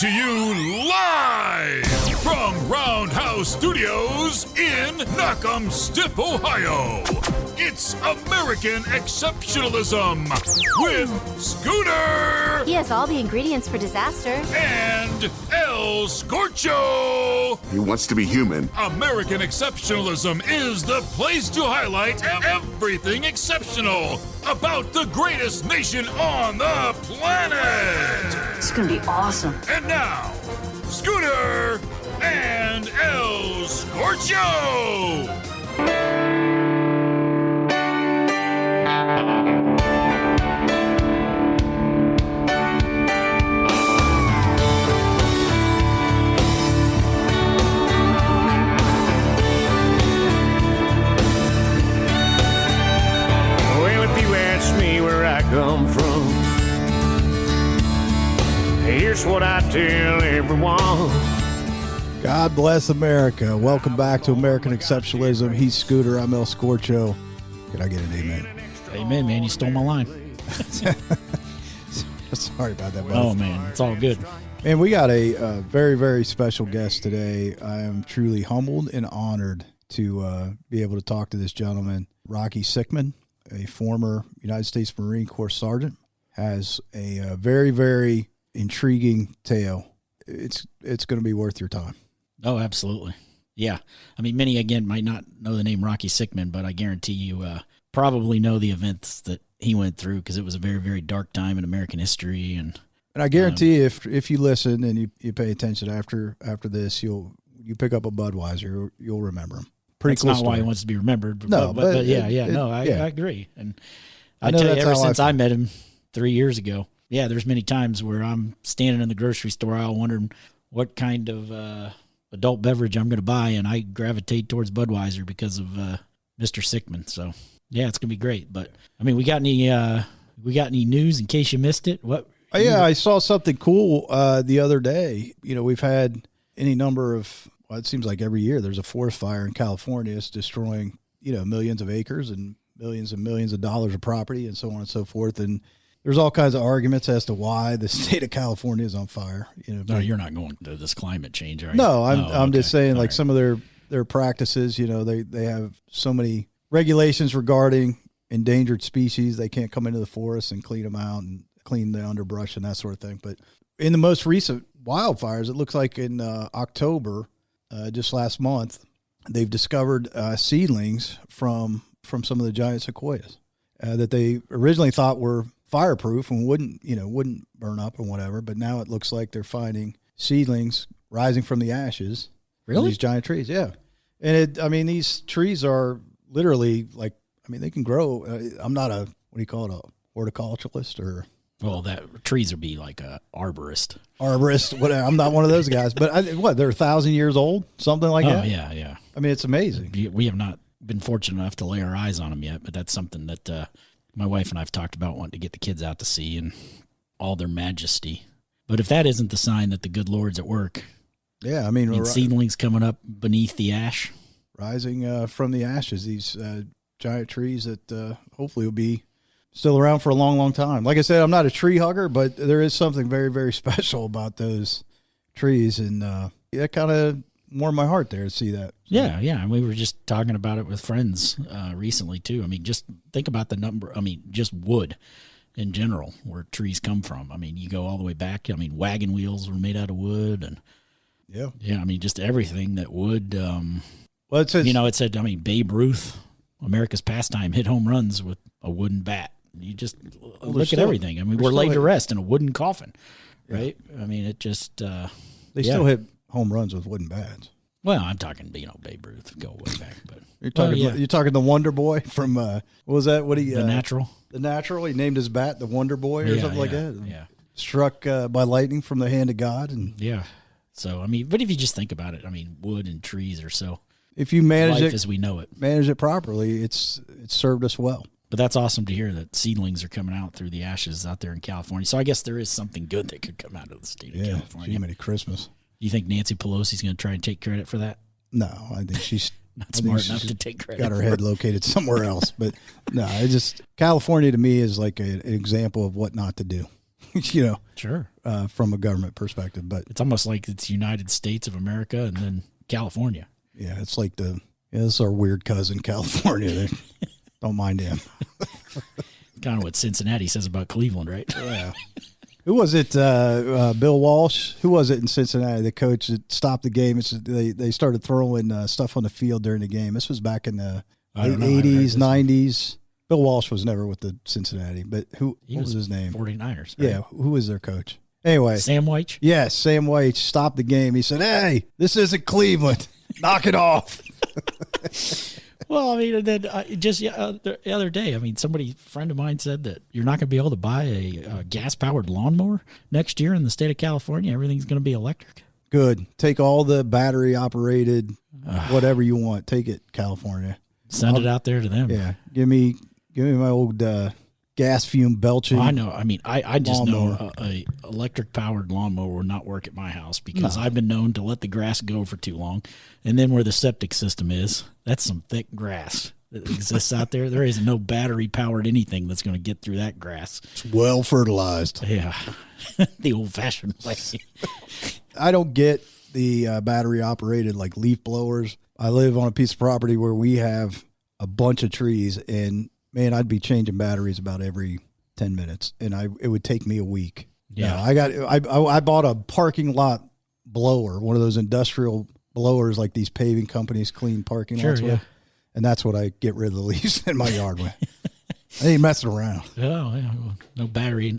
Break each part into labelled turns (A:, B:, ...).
A: to you live from Roundhouse Studios in Knock'em-Stiff, Ohio. It's American Exceptionalism with Scooter.
B: He has all the ingredients for disaster.
A: And El Scorcho.
C: He wants to be human.
A: American Exceptionalism is the place to highlight everything exceptional about the greatest nation on the planet.
D: It's gonna be awesome.
A: And now, Scooter and El Scorcho.
E: Well, if you ask me where I come from, here's what I tell everyone.
F: God bless America. Welcome back to American Exceptionalism. He's Scooter. I'm El Scorcho. Can I get an amen?
G: Amen, man. You stole my line.
F: Sorry about that, buddy.
G: Oh, man. It's all good.
F: Man, we got a very, very special guest today. I am truly humbled and honored to be able to talk to this gentleman. Rocky Sickmann, a former United States Marine Corps sergeant, has a very, very intriguing tale. It's going to be worth your time.
G: Oh, absolutely. Yeah. I mean, many, again, might not know the name Rocky Sickmann, but I guarantee you probably know the events that he went through because it was a very, very dark time in American history. And
F: I guarantee you, if you listen and you pay attention after this, you pick up a Budweiser, you'll remember him. Pretty
G: that's
F: cool
G: not
F: story.
G: why he wants to be remembered.
F: No,
G: but
F: I
G: I agree. And I tell you, ever since I met him 3 years ago, yeah, there's many times where I'm standing in the grocery store aisle wondering what kind of adult beverage I'm going to buy, and I gravitate towards Budweiser because of Mr. Sickmann. So, yeah, it's going to be great. But, I mean, we got any news in case you missed it? What?
F: Yeah, I saw something cool the other day. You know, we've had any number of, well, it seems like every year there's a forest fire in California. It's destroying, millions of acres and millions of dollars of property and so on and so forth. And there's all kinds of arguments as to why the state of California is on fire.
G: No, you're not going to this climate change, are you?
F: No, I'm just saying,
G: all
F: like,
G: right.
F: some of their practices, they have so many regulations regarding endangered species. They can't come into the forest and clean them out and clean the underbrush and that sort of thing. But in the most recent wildfires, it looks like in October, just last month, they've discovered seedlings from some of the giant sequoias that they originally thought were fireproof and wouldn't burn up and whatever. But now it looks like they're finding seedlings rising from the ashes.
G: Really?
F: Of these giant trees, yeah. And these trees are literally they can grow. I'm not a horticulturalist or.
G: Well, that trees would be like a arborist.
F: Whatever. I'm not one of those guys. But they're 1,000 years old, something like that.
G: Oh, yeah.
F: I mean, it's amazing.
G: We have not been fortunate enough to lay our eyes on them yet, but that's something that my wife and I have talked about wanting to get the kids out to see and all their majesty. But if that isn't the sign that the good Lord's at work,
F: yeah, I mean
G: seedlings coming up beneath the ash,
F: rising from the ashes. These giant trees that hopefully will be still around for a long, long time. Like I said, I'm not a tree hugger, but there is something very, very special about those trees, and that kind of warmed my heart there to see that. So.
G: Yeah, and we were just talking about it with friends recently too. I mean, just think about the number. I mean, just wood in general, where trees come from. I mean, you go all the way back. I mean, wagon wheels were made out of wood, and yeah. I mean, just everything that wood.
F: Well, it says,
G: it said. I mean, Babe Ruth, America's pastime, hit home runs with a wooden bat. You just look at everything. I mean, we're laid to rest in a wooden coffin, right? Yeah. I mean, it just
F: they still hit home runs with wooden bats.
G: Well, I'm talking, Babe Ruth, go way back, but
F: you're talking the Wonder Boy from what was that?
G: The Natural.
F: The Natural. He named his bat the Wonder Boy or something like that.
G: Yeah,
F: struck by lightning from the hand of God, and
G: yeah. So I mean, but if you just think about it, I mean, wood and trees are so.
F: If you manage
G: life
F: it
G: as we know it,
F: manage it properly, it's served us well.
G: But that's awesome to hear that seedlings are coming out through the ashes out there in California. So I guess there is something good that could come out of the state of California.
F: Yeah, Merry Christmas.
G: You think Nancy Pelosi's going to try and take credit for that?
F: No, I think she's
G: not smart enough to take credit.
F: Got her head located somewhere else. But no, California to me is like an example of what not to do.
G: Sure.
F: From a government perspective. But
G: it's almost like it's United States of America and then California.
F: Yeah, it's like this is our weird cousin, California. Don't mind him.
G: Kind of what Cincinnati says about Cleveland, right?
F: Yeah. Who was it? Bill Walsh. Who was it in Cincinnati? The coach that stopped the game. They started throwing stuff on the field during the game. This was back in the late 80s, 90s. Bill Walsh was never with the Cincinnati, but what was his name?
G: 49ers. Right?
F: Yeah, who was their coach? Anyway.
G: Sam Weich?
F: Yes, Sam Weich stopped the game. He said, "Hey, this isn't Cleveland. Knock it off."
G: Well, I mean, and then the other day, I mean, a friend of mine said that you're not going to be able to buy a gas-powered lawnmower next year in the state of California. Everything's going to be electric.
F: Good. Take all the battery-operated, whatever you want. Take it, California.
G: Send it out there to them.
F: Yeah. Give me my old gas fume belching.
G: Well, I know. I mean, I just know a electric-powered lawnmower will not work at my house because I've been known to let the grass go for too long. And then where the septic system is, that's some thick grass that exists out there. There isn't no battery-powered anything that's going to get through that grass.
F: It's well fertilized.
G: Yeah. The old-fashioned way.
F: I don't get the battery-operated like leaf blowers. I live on a piece of property where we have a bunch of trees, and man, I'd be changing batteries about every 10 minutes, and it would take me a week.
G: Yeah,
F: I bought a parking lot blower, one of those industrial blowers like these paving companies clean parking lots with, and that's what I get rid of the leaves in my yard with. I ain't messing around.
G: Oh, yeah, no battery.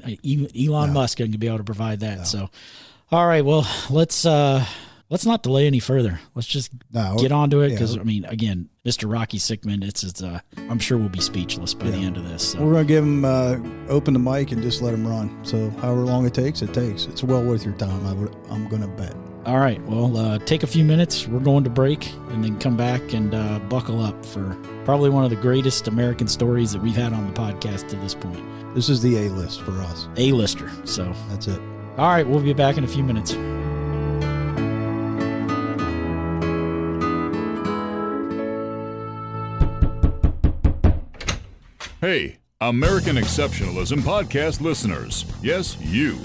G: Elon Musk ain't gonna be able to provide that. No. So, all right, well, let's not delay any further. Let's just get on to it because, I mean, again, Mr. Rocky Sickmann, I'm sure we'll be speechless by the end of this. So.
F: We're going to give him, open the mic and just let him run. So however long it takes, it takes. It's well worth your time, I'm going to bet.
G: All right. Well, take a few minutes. We're going to break and then come back and buckle up for probably one of the greatest American stories that we've had on the podcast to this point.
F: This is the A-list for us.
G: A-lister. So
F: that's it.
G: All right. We'll be back in a few minutes.
A: Hey, American Exceptionalism podcast listeners. Yes, you.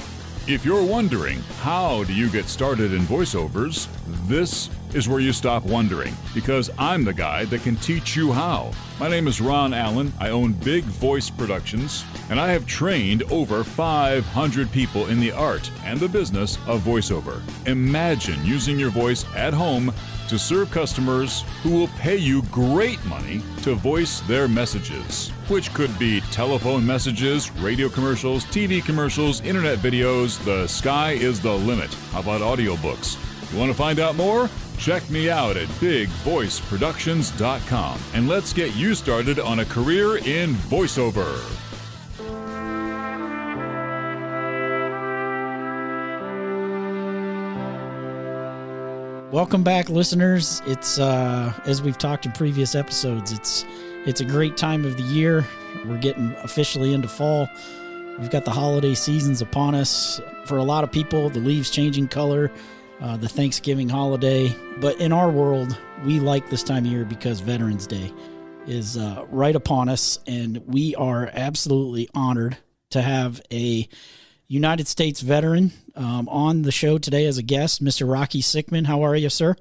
A: If you're wondering, how do you get started in voiceovers? This is where you stop wondering, because I'm the guy that can teach you how. My name is Ron Allen. I own Big Voice Productions, and I have trained over 500 people in the art and the business of voiceover. Imagine using your voice at home to serve customers who will pay you great money to voice their messages, which could be telephone messages, radio commercials, TV commercials, internet videos. The sky is the limit. How about audiobooks? You want to find out more? Check me out at bigvoiceproductions.com and let's get you started on a career in voiceover.
G: Welcome back, listeners. It's as we've talked in previous episodes, it's a great time of the year. We're getting officially into fall. We've got the holiday seasons upon us. For a lot of people, the leaves changing color, the Thanksgiving holiday. But in our world, we like this time of year because Veterans Day is right upon us, and we are absolutely honored to have a United States veteran on the show today as a guest, Mr. Rocky Sickmann. How are you, sir?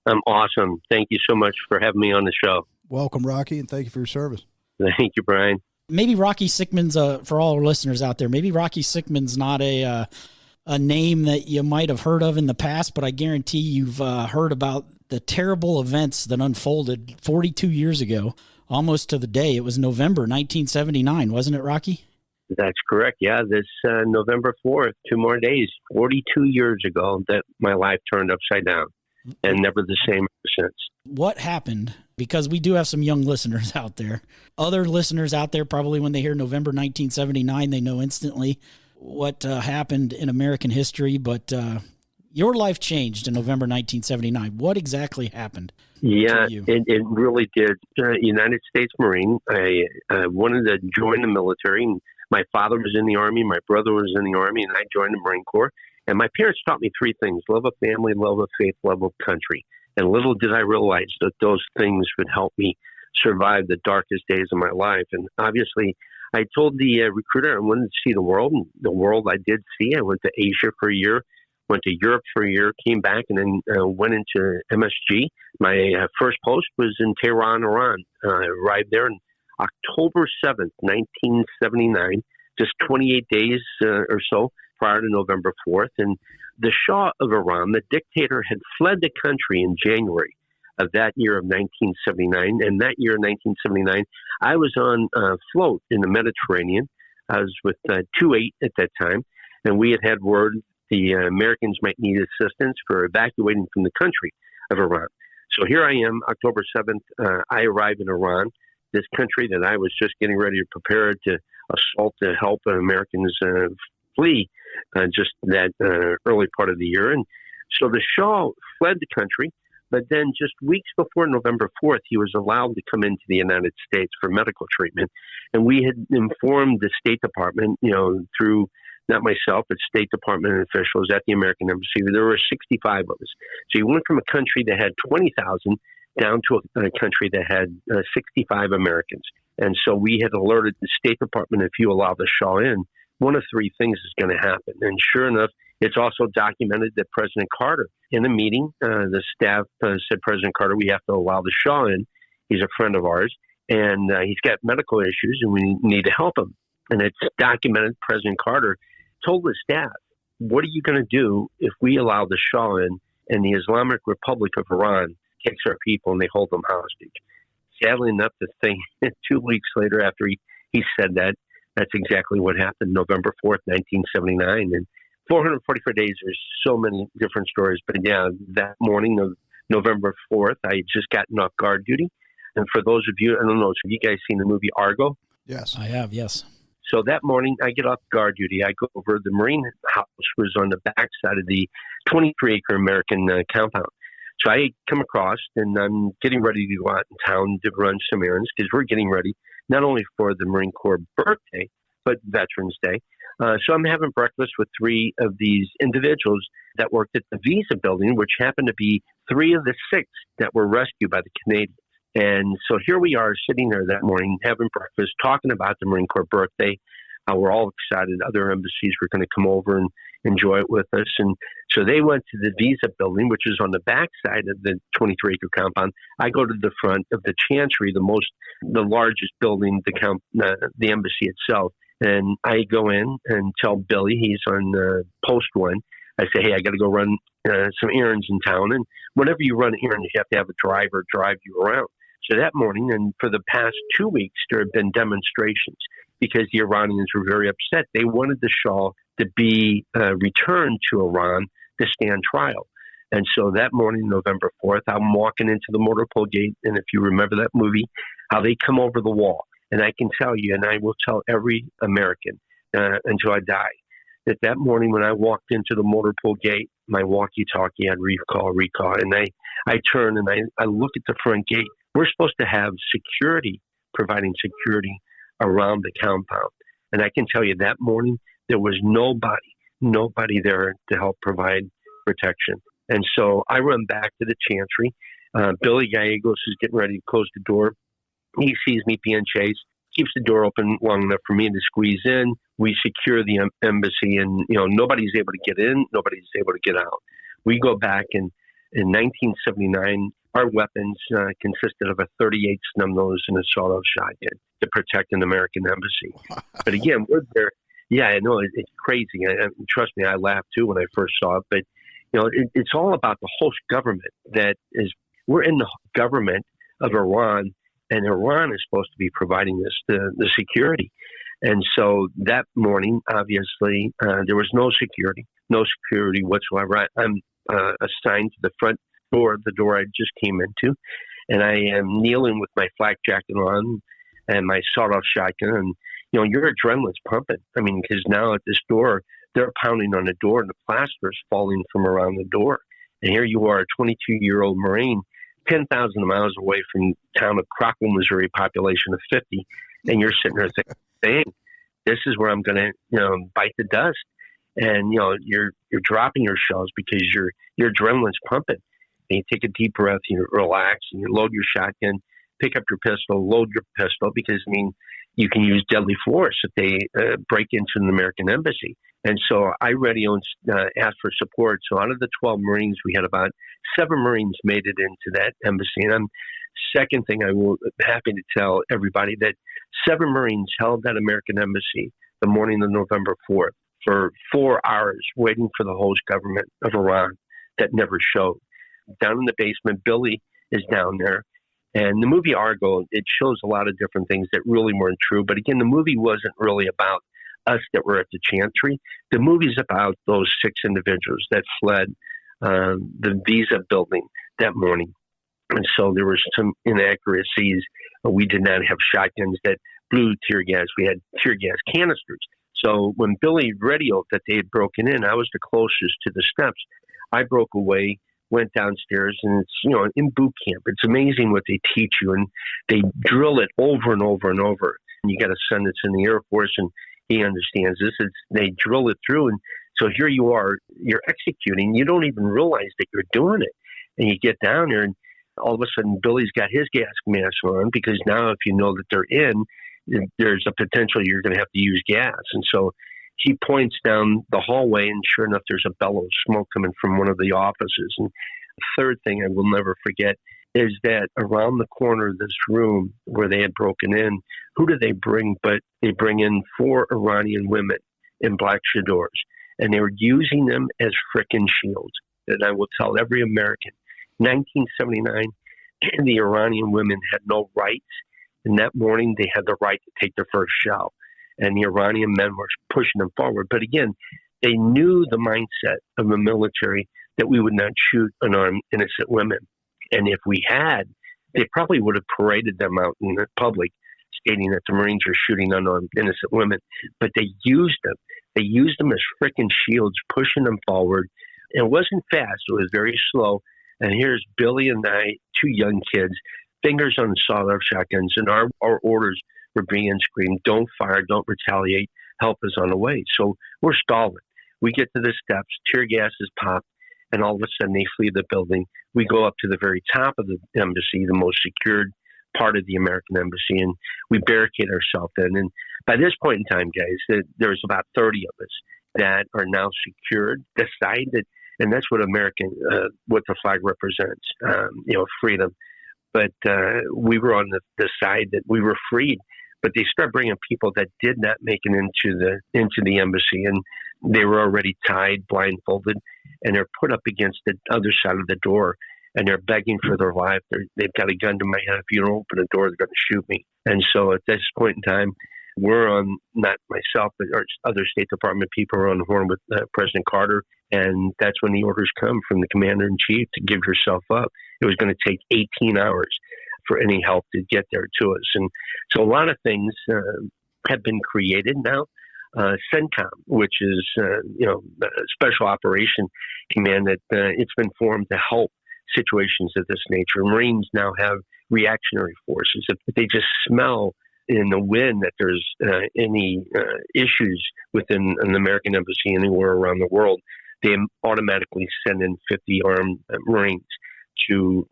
C: I'm awesome. Thank you so much for having me on the show.
F: Welcome, Rocky, and thank you for your service.
C: Thank you, Brian.
G: Maybe Rocky Sickmann's, for all our listeners out there, maybe Rocky Sickmann's not a name that you might have heard of in the past, but I guarantee you've heard about the terrible events that unfolded 42 years ago, almost to the day. It was November 1979, wasn't it, Rocky?
C: That's correct. Yeah, this November 4th, 2 more days, 42 years ago, that my life turned upside down and never the same ever since.
G: What happened? Because we do have some young listeners out there. Other listeners out there, probably when they hear November 1979, they know instantly what happened in American history. But your life changed in November 1979. What exactly happened?
C: Yeah, it really did. United States Marine. I wanted to join the military. And my father was in the Army. My brother was in the Army, and I joined the Marine Corps. And my parents taught me 3 things: love of family, love of faith, love of country. And little did I realize that those things would help me survive the darkest days of my life. And obviously, I told the recruiter I wanted to see the world, and the world I did see. I went to Asia for a year, went to Europe for a year, came back, and then went into MSG. My first post was in Tehran, Iran. I arrived there on October 7th, 1979, just 28 days or so prior to November 4th. And the Shah of Iran, the dictator, had fled the country in January of that year of 1979. And that year, 1979, I was on a float in the Mediterranean. I was with 2-8 at that time, and we had word the Americans might need assistance for evacuating from the country of Iran. So here I am, October 7th. I arrive in Iran, this country that I was just getting ready to prepare to assault to help Americans flee just that early part of the year. And so the Shah fled the country, but then just weeks before November 4th, he was allowed to come into the United States for medical treatment. And we had informed the State Department, through not myself, but State Department officials at the American Embassy. There were 65 of us. So you went from a country that had 20,000 down to a country that had 65 Americans. And so we had alerted the State Department, if you allow the Shah in, one of three things is going to happen. And sure enough, it's also documented that President Carter, in a meeting, the staff said, President Carter, we have to allow the Shah in. He's a friend of ours, and he's got medical issues, and we need to help him. And it's documented. President Carter told the staff, what are you going to do if we allow the Shah in and the Islamic Republic of Iran takes our people and they hold them hostage? Sadly enough, the thing 2 weeks later after he said that, that's exactly what happened, November 4th, 1979. And 444 days, there's so many different stories. But yeah, that morning of November 4th, I had just gotten off guard duty. And for those of you, I don't know, have you guys seen the movie Argo?
F: Yes.
G: I have, yes.
C: So that morning, I get off guard duty. I go over, the Marine house was on the backside of the 23-acre American compound. So I come across, and I'm getting ready to go out in town to run some errands, because we're getting ready not only for the Marine Corps birthday, but Veterans Day. So I'm having breakfast with three of these individuals that worked at the Visa building, which happened to be three of the six that were rescued by the Canadians. And so here we are sitting there that morning, having breakfast, talking about the Marine Corps birthday. We're all excited. Other embassies were going to come over and enjoy it with us. And so they went to the Visa building, which is on the backside of the 23-acre compound. I go to the front of the Chancery, the largest building, the embassy itself. And I go in and tell Billy, he's on post one. I say, hey, I got to go run some errands in town. And whenever you run errands, you have to have a driver drive you around. So that morning, and for the past 2 weeks, there have been demonstrations because the Iranians were very upset. They wanted the Shah to be returned to Iran to stand trial. And so that morning, November 4th, I'm walking into the motor pool gate. And if you remember that movie, how they come over the wall. And I can tell you, and I will tell every American until I die, that morning when I walked into the motor pool gate, my walkie-talkie had recall. And I turn and I look at the front gate. We're supposed to have security, providing security around the compound. And I can tell you that morning, there was nobody there to help provide protection. And so I run back to the Chancery. Billy Gallegos is getting ready to close the door. He sees me being chased, keeps the door open long enough for me to squeeze in. We secure the embassy, and nobody's able to get in, nobody's able to get out. We go back, and in 1979, our weapons consisted of a .38 snub nose and a sawed-off shotgun to protect an American embassy. But again, we're there. Yeah, I know it's crazy. Trust me, I laughed too when I first saw it. But it's all about the host government. We're in the government of Iran. And Iran is supposed to be providing us the security. And so that morning, obviously, there was no security whatsoever. I'm assigned to the front door, the door I just came into, and I am kneeling with my flak jacket on and my sawed-off shotgun. And, your adrenaline's pumping. I mean, because now at this door, they're pounding on the door and the plaster is falling from around the door. And here you are, a 22-year-old Marine, 10,000 miles away from the town of Crockville, Missouri, population of 50, and you're sitting there thinking, this is where I'm going to, bite the dust. And, you're dropping your shells because your adrenaline's pumping. And you take a deep breath, you relax, and you load your shotgun, pick up your pistol, load your pistol, because, you can use deadly force if they break into an American embassy. And so I radioed and asked for support. So out of the 12 Marines, we had about 7 Marines made it into that embassy. And second thing, I'm happy to tell everybody that 7 Marines held that American embassy the morning of November 4th for 4 hours, waiting for the host government of Iran that never showed. Down in the basement, Billy is down there. And the movie Argo, it shows a lot of different things that really weren't true. But again, the movie wasn't really about us that were at the Chantry. The movie's about those 6 individuals that fled the Visa building that morning. And so there were some inaccuracies. We did not have shotguns that blew tear gas. We had tear gas canisters. So when Billy radioed that they had broken in, I was the closest to the steps. I broke away, went downstairs, and it's, in boot camp, it's amazing what they teach you, and they drill it over and over and over. And you got a son that's in the Air Force, and he understands this. They drill it through, and so here you are, you're executing. You don't even realize that you're doing it. And you get down there, and all of a sudden, Billy's got his gas mask on, because now if you know that they're in, there's a potential you're going to have to use gas. And so he points down the hallway, and sure enough, there's a bellow of smoke coming from one of the offices. And the third thing I will never forget is that around the corner of this room where they had broken in, who do they bring? But they bring in 4 Iranian women in black chadors, and they were using them as frickin' shields. And I will tell every American, 1979, the Iranian women had no rights. And that morning, they had the right to take their first shell. And the Iranian men were pushing them forward. But again, they knew the mindset of the military that we would not shoot unarmed innocent women. And if we had, they probably would have paraded them out in the public, stating that the Marines are shooting unarmed innocent women. But they used them. They used them as frickin' shields, pushing them forward. And it wasn't fast. It was very slow. And here's Billy and I, 2 young kids, fingers on the sawed-off shotguns, and our orders were being screamed, don't fire, don't retaliate, help is on the way. So we're stalling. We get to the steps, tear gas is popped, and all of a sudden they flee the building. We go up to the very top of the embassy, the most secured part of the American embassy, and we barricade ourselves in. And by this point in time, guys, there's about 30 of us that are now secured, decided, and that's what what the flag represents, freedom. But we were on the side that we were freed. But they start bringing people that did not make it into the embassy, and they were already tied, blindfolded, and they're put up against the other side of the door, and they're begging for their life. They've got a gun to my head. If you don't open the door, they're going to shoot me. And so at this point in time, we're on, not myself, but our other State Department people are on the horn with President Carter, and that's when the orders come from the Commander-in-Chief to give yourself up. It was going to take 18 hours for any help to get there to us. And so a lot of things have been created now. CENTCOM, which is, Special Operation Command, that it's been formed to help situations of this nature. Marines now have reactionary forces. If they just smell in the wind that there's any issues within an American embassy anywhere around the world, they automatically send in 50 armed Marines to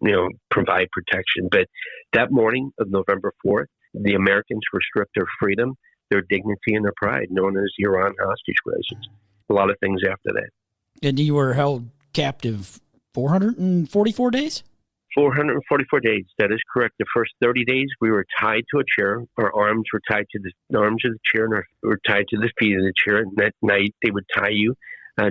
C: provide protection. But that morning of November 4th, the Americans were stripped their freedom, their dignity, and their pride, known as the Iran hostage crisis. A lot of things after that.
G: And you were held captive 444 days?
C: 444 days. That is correct. The first 30 days, we were tied to a chair. Our arms were tied to the arms of the chair, and we were tied to the feet of the chair. And that night, they would tie you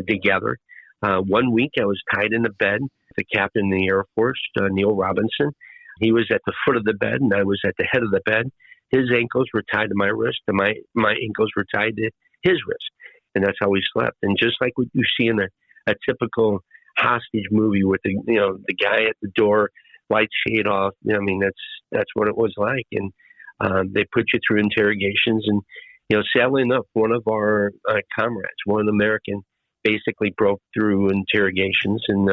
C: together. 1 week, I was tied in the bed. The captain in the Air Force, Neil Robinson, he was at the foot of the bed, and I was at the head of the bed. His ankles were tied to my wrist, and my ankles were tied to his wrist. And that's how we slept. And just like what you see in a typical hostage movie with the guy at the door, lights shade off. That's what it was like. And they put you through interrogations. And sadly enough, one of our comrades, one American, basically broke through interrogations and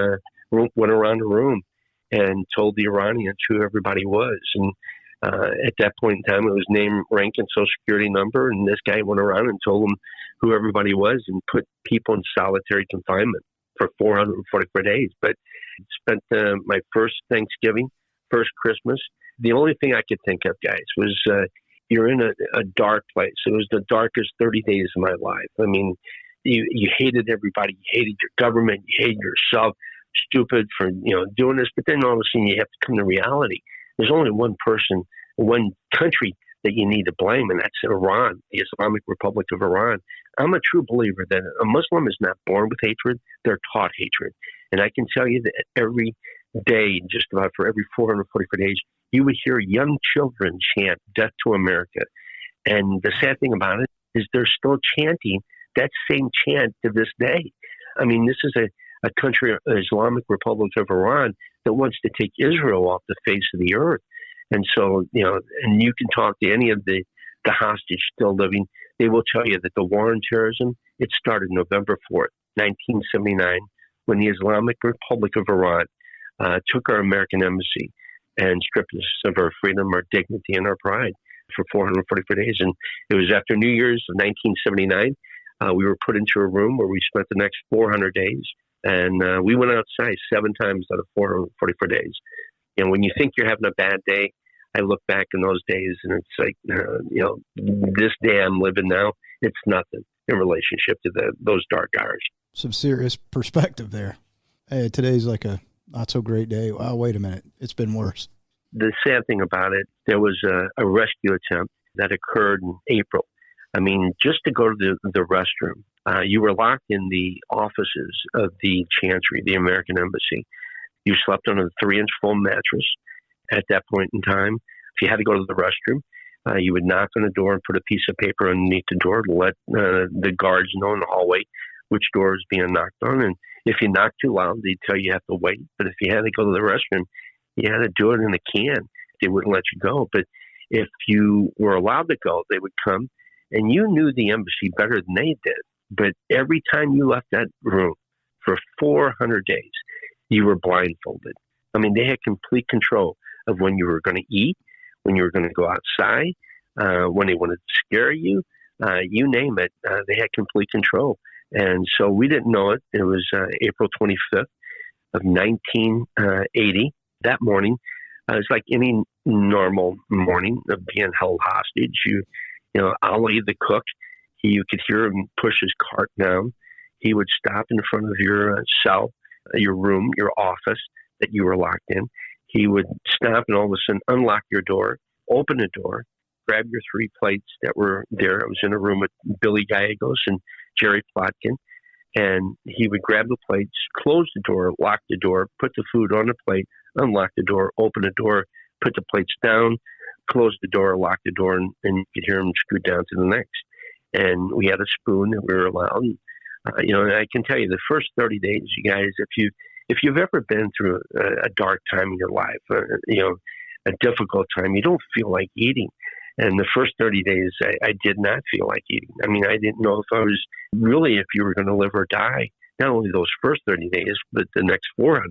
C: went around the room and told the Iranians who everybody was. And at that point in time, it was name, rank, and social security number. And this guy went around and told them who everybody was and put people in solitary confinement for 444 days. But spent my first Thanksgiving, first Christmas. The only thing I could think of, guys, was you're in a dark place. It was the darkest 30 days of my life. I mean, you hated everybody. You hated your government. You hated yourself. Stupid for, doing this. But then all of a sudden you have to come to reality. There's only one person, one country that you need to blame, and that's Iran, the Islamic Republic of Iran. I'm a true believer that a Muslim is not born with hatred. They're taught hatred. And I can tell you that every day, just about for every 444 days, you would hear young children chant "Death to America." And the sad thing about it is they're still chanting that same chant to this day. I mean, this is a country, Islamic Republic of Iran, that wants to take Israel off the face of the earth. And so, and you can talk to any of the hostage still living, they will tell you that the war on terrorism, it started November 4th, 1979, when the Islamic Republic of Iran took our American embassy and stripped us of our freedom, our dignity, and our pride for 444 days. And it was after New Year's of 1979, we were put into a room where we spent the next 400 days. And we went outside 7 times out of 444 days. And when you think you're having a bad day, I look back in those days and it's like, this day I'm living now, it's nothing in relationship to those dark hours.
F: Some serious perspective there. Hey, today's like a not so great day. Wow, wait a minute. It's been worse.
C: The sad thing about it, there was a rescue attempt that occurred in April. I mean, just to go to the restroom, you were locked in the offices of the Chancery, the American Embassy. You slept on a 3-inch foam mattress at that point in time. If you had to go to the restroom, you would knock on the door and put a piece of paper underneath the door to let the guards know in the hallway which door is being knocked on. And if you knocked too loud, they'd tell you have to wait. But if you had to go to the restroom, you had to do it in a can. They wouldn't let you go. But if you were allowed to go, they would come. And you knew the embassy better than they did. But every time you left that room for 400 days, you were blindfolded. I mean, they had complete control of when you were going to eat, when you were going to go outside, when they wanted to scare you, you name it. They had complete control. And so we didn't know it. It was April 25th of 1980. That morning, it was like any normal morning of being held hostage. Ali, the cook, you could hear him push his cart down. He would stop in front of your cell, your room, your office that you were locked in. He would stop and all of a sudden unlock your door, open the door, grab your 3 plates that were there. I was in a room with Billy Gallegos and Jerry Plotkin. And he would grab the plates, close the door, lock the door, put the food on the plate, unlock the door, open the door, put the plates down, close the door, lock the door, and you could hear him scoot down to the next. And we had a spoon that we were allowed. And, and I can tell you the first 30 days, you guys, if you've ever been through a dark time in your life, a difficult time, you don't feel like eating. And the first 30 days, I did not feel like eating. I mean, I didn't know if you were going to live or die, not only those first 30 days, but the next 400.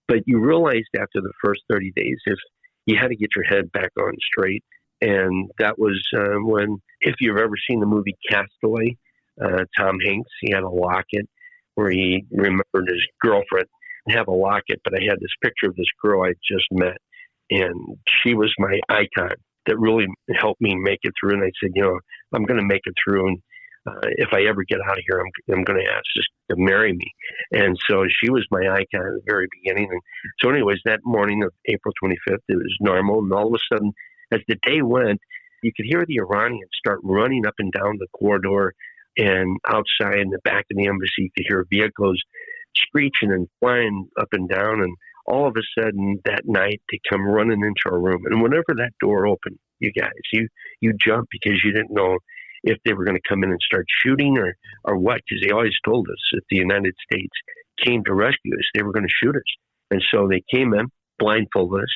C: But you realized after the first 30 days, if you had to get your head back on straight. And that was when, if you've ever seen the movie Castaway, Tom Hanks, he had a locket where he remembered his girlfriend. I have a locket, but I had this picture of this girl I just met, and she was my icon that really helped me make it through. And I said, I'm going to make it through. And if I ever get out of here, I'm going to ask just to marry me. And so she was my icon at the very beginning. And so anyways, that morning of April 25th, it was normal. And all of a sudden, as the day went, you could hear the Iranians start running up and down the corridor, and outside in the back of the embassy, you could hear vehicles screeching and flying up and down. And all of a sudden that night, they come running into our room. And whenever that door opened, you guys, you jumped because you didn't know if they were going to come in and start shooting or what, because they always told us if the United States came to rescue us, they were going to shoot us. And so they came in, blindfolded us,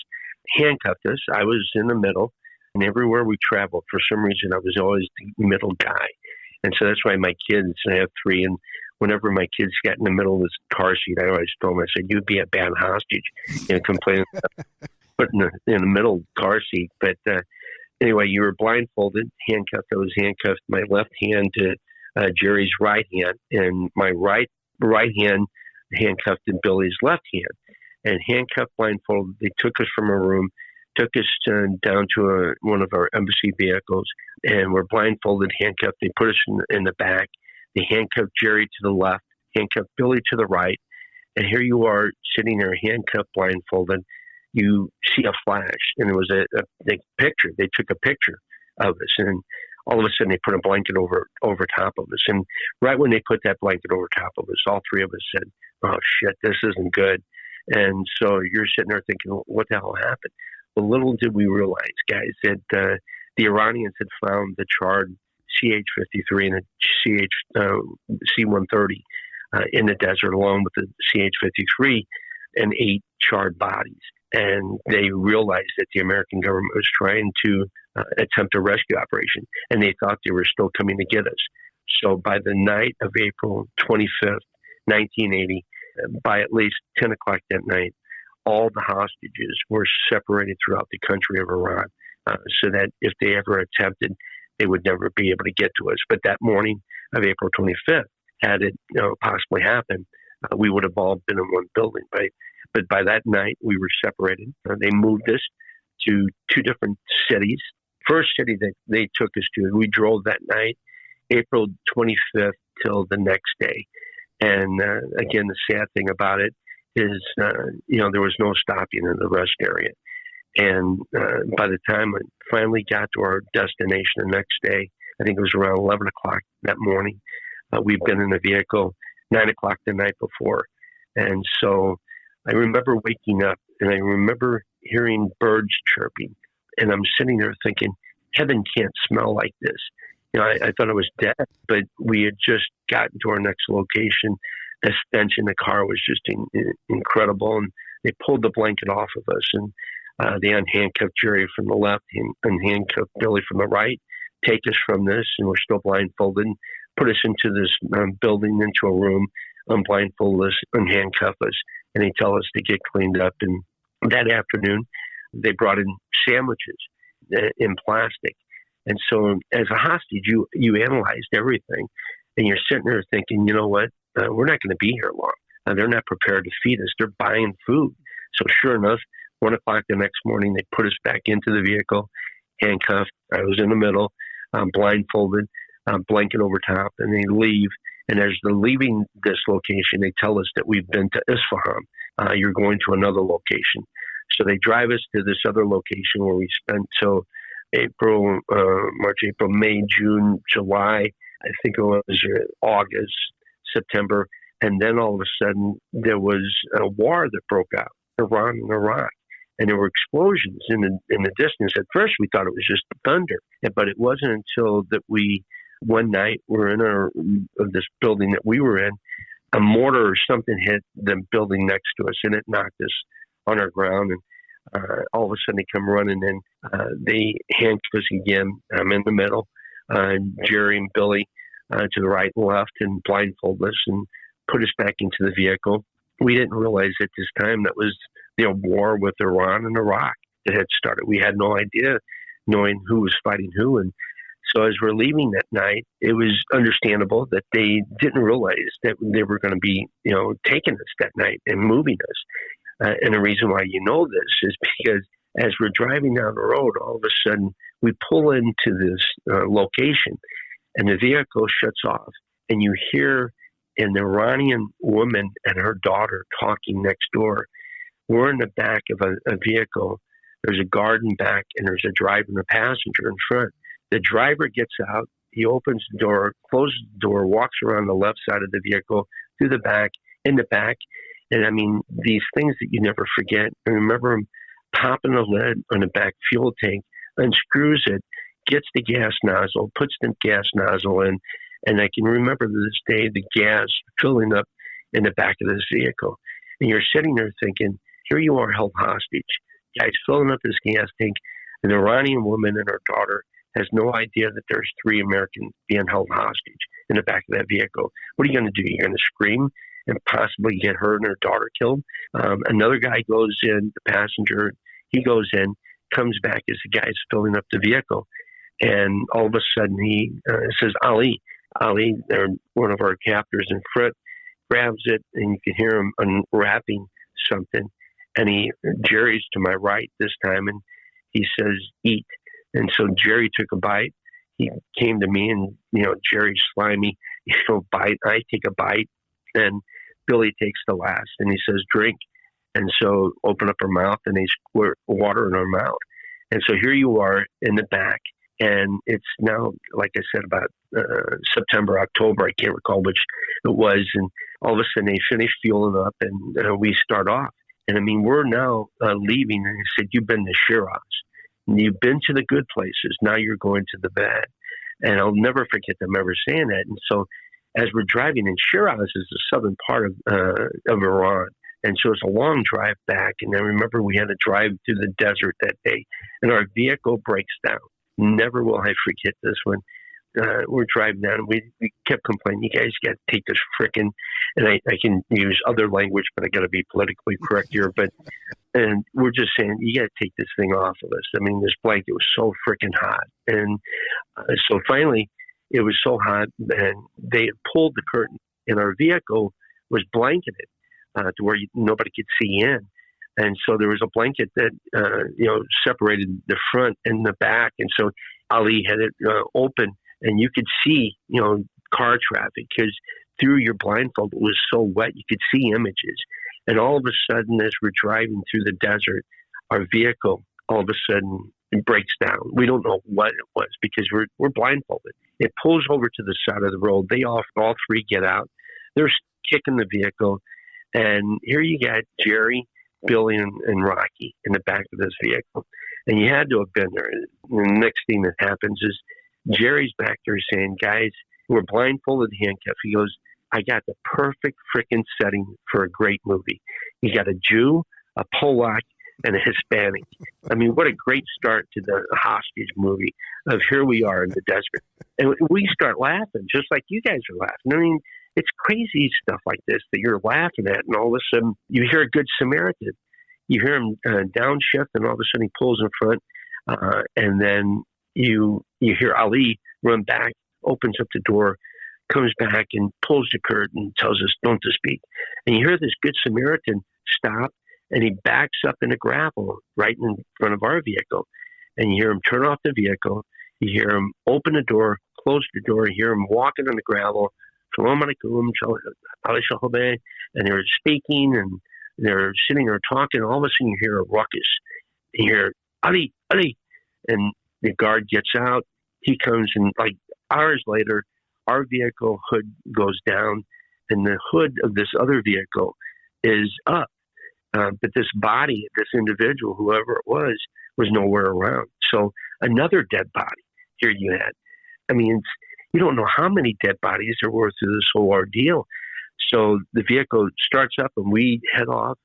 C: handcuffed us. I was in the middle, and everywhere we traveled, for some reason, I was always the middle guy. And so that's why my kids, I have 3, and whenever my kids got in the middle of this car seat, I always told them, I said, you'd be a bad hostage, complaining about putting in the middle car seat. But anyway, you were blindfolded, handcuffed. I was handcuffed, my left hand to Jerry's right hand, and my right hand handcuffed to Billy's left hand. And handcuffed, blindfolded, they took us from a room took us down to one of our embassy vehicles, and we're blindfolded, handcuffed. They put us in the back. They handcuffed Jerry to the left, handcuffed Billy to the right. And here you are sitting there handcuffed, blindfolded. You see a flash, and it was a picture. They took a picture of us, and all of a sudden they put a blanket over top of us. And right when they put that blanket over top of us, all three of us said, "Oh shit, this isn't good." And so you're sitting there thinking, what the hell happened? Well, little did we realize, guys, that the Iranians had found the charred CH-53 and the C-130 in the desert, along with the CH-53 and 8 charred bodies. And they realized that the American government was trying to attempt a rescue operation, and they thought they were still coming to get us. So by the night of April 25th, 1980, by at least 10 o'clock that night, all the hostages were separated throughout the country of Iran, so that if they ever attempted, they would never be able to get to us. But that morning of April 25th, had it possibly happened, we would have all been in one building. But by that night, we were separated. They moved us to 2 different cities. First city that they took us to, we drove that night, April 25th, till the next day. And again, the sad thing about it is, there was no stopping in the rest area. And by the time we finally got to our destination the next day, I think it was around 11 o'clock that morning. We've been in the vehicle 9 o'clock the night before. And so I remember waking up, and I remember hearing birds chirping. And I'm sitting there thinking, heaven can't smell like this. I thought I was dead, but we had just gotten to our next location. The stench in the car was just incredible. And they pulled the blanket off of us, and they unhandcuffed Jerry from the left and unhandcuffed Billy from the right, take us from this, and we're still blindfolded, put us into this building, into a room, unblindfold us, unhandcuff us, and they tell us to get cleaned up. And that afternoon, they brought in sandwiches in plastic. And so as a hostage, you analyzed everything, and you're sitting there thinking, you know what, we're not going to be here long. They're not prepared to feed us. They're buying food. So sure enough, 1 o'clock the next morning, they put us back into the vehicle, handcuffed. I was in the middle, blindfolded, blanket over top, and they leave. And as they're leaving this location, they tell us that we've been to Isfahan. You're going to another location. So they drive us to this other location where we spent till March, April, May, June, July. I think it was August, September. And then all of a sudden, there was a war that broke out, Iran and Iraq. And there were explosions in the distance. At first, we thought it was just thunder. But it wasn't until that one night, we're in this building that we were in, a mortar or something hit the building next to us, and it knocked us on our ground. And all of a sudden, they come running in. They handcuff us again. I'm in the middle. Jerry and Billy to the right and left, and blindfold us and put us back into the vehicle. We didn't realize at this time that was the war with Iran and Iraq that had started. We had no idea, knowing who was fighting who. And so as we're leaving that night, it was understandable that they didn't realize that they were going to be, taking us that night and moving us. And the reason why you know this is because as we're driving down the road, all of a sudden we pull into this location, and the vehicle shuts off, and you hear an Iranian woman and her daughter talking next door. We're in the back of a vehicle. There's a guard in back, and there's a driver and a passenger in front. The driver gets out. He opens the door, closes the door, walks around the left side of the vehicle, through the back, in the back. And I mean, these things that you never forget. I remember him popping the lid on the back fuel tank, unscrews it, gets the gas nozzle, puts the gas nozzle in, and I can remember to this day the gas filling up in the back of this vehicle. And you're sitting there thinking, here you are held hostage. Guys filling up this gas tank. An Iranian woman and her daughter has no idea that there's 3 Americans being held hostage in the back of that vehicle. What are you going to do? You're going to scream and possibly get her and her daughter killed? Another guy goes in, the passenger, he goes in, comes back as the guy's filling up the vehicle. And all of a sudden he says, Ali, they're one of our captors in front, grabs it, and you can hear him unwrapping something. And Jerry's to my right this time, and he says, eat. And so Jerry took a bite. He came to me and, Jerry's slimy, bite. I take a bite and Billy takes the last and he says, drink. And so open up her mouth and they squirt water in her mouth. And so here you are in the back. And it's now, like I said, about September, October. I can't recall which it was. And all of a sudden they finish fueling up and we start off. And I mean, we're now leaving. And I said, you've been to Shiraz. And you've been to the good places. Now you're going to the bad. And I'll never forget them ever saying that. And so as we're driving, and Shiraz is the southern part of Iran. And so it's a long drive back. And I remember we had to drive through the desert that day. And our vehicle breaks down. Never will I forget this when we're driving down. And we kept complaining, you guys got to take this frickin', and I can use other language, but I got to be politically correct here. And we're just saying, you got to take this thing off of us. I mean, this blanket was so frickin' hot. And so finally, it was so hot, and they had pulled the curtain, and our vehicle was blanketed to where nobody could see in. And so there was a blanket that, separated the front and the back. And so Ali had it open and you could see, car traffic because through your blindfold, it was so wet, you could see images. And all of a sudden, as we're driving through the desert, our vehicle, all of a sudden, it breaks down. We don't know what it was because we're blindfolded. It pulls over to the side of the road. They all three get out. They're kicking the vehicle. And here you got Jerry, Billy, and Rocky in the back of this vehicle. And you had to have been there. And the next thing that happens is Jerry's back there saying, guys, we're blindfolded, handcuffed. He goes, I got the perfect freaking setting for a great movie. You got a Jew, a Polak, and a Hispanic. I mean, what a great start to the hostage movie of here we are in the desert. And we start laughing, just like you guys are laughing. I mean, it's crazy stuff like this that you're laughing at, and all of a sudden you hear a good Samaritan. You hear him downshift, and all of a sudden he pulls in front, and then you hear Ali run back, opens up the door, comes back and pulls the curtain and tells us don't to speak. And you hear this good Samaritan stop, and he backs up in a gravel right in front of our vehicle. And you hear him turn off the vehicle. You hear him open the door, close the door. You hear him walking on the gravel. Shalom alaikum, and they're speaking and they're sitting there talking. All of a sudden you hear a ruckus. You hear, Ali, Ali. And the guard gets out. He comes and like hours later, our vehicle hood goes down and the hood of this other vehicle is up. But this body, this individual, whoever it was nowhere around. So another dead body here you had. I mean, you don't know how many dead bodies there were through this whole ordeal. So the vehicle starts up and we head off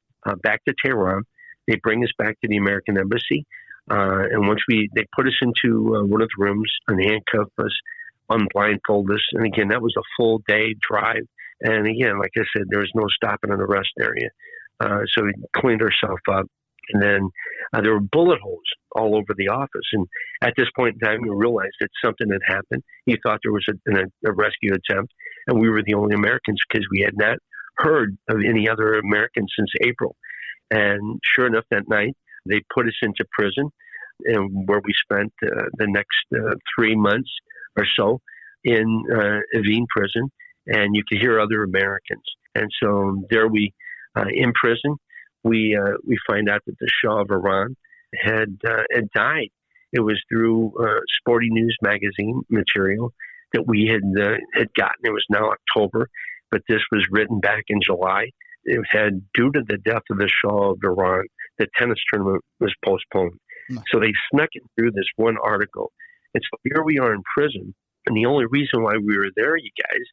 C: back to Tehran. They bring us back to the American Embassy. And once they put us into one of the rooms and handcuff us, unblindfold us. And again, that was a full day drive. And again, like I said, there was no stopping in the rest area. So we cleaned ourselves up. And then there were bullet holes all over the office. And at this point in time, you realized that something had happened. You thought there was a rescue attempt. And we were the only Americans because we had not heard of any other Americans since April. And sure enough, that night, they put us into prison, and where we spent the next 3 months or so in Evin prison. And you could hear other Americans. And so there we, in prison, we find out that the Shah of Iran had died. It was through Sporting News magazine material that we had gotten. It was now October, but this was written back in July. It had, due to the death of the Shah of Iran, the tennis tournament was postponed. So they snuck it through this one article. And so here we are in prison. And the only reason why we were there, you guys,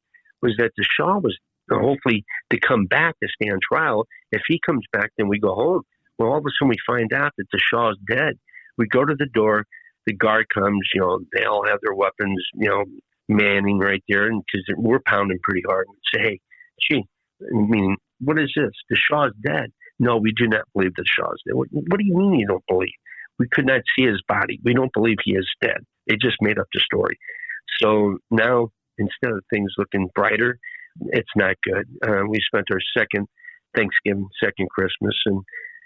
C: was that the Shah was hopefully to come back to stay on trial. If he comes back, then we go home. Well, all of a sudden we find out that the Shah is dead. We go to the door. The guard comes, they all have their weapons, manning right there. And because we're pounding pretty hard. We say, hey, gee, what is this? The Shah is dead. No, we do not believe the Shah is dead. What do you mean you don't believe? We could not see his body. We don't believe he is dead. They just made up the story. So now, instead of things looking brighter, it's not good. We spent our second Thanksgiving, second Christmas, and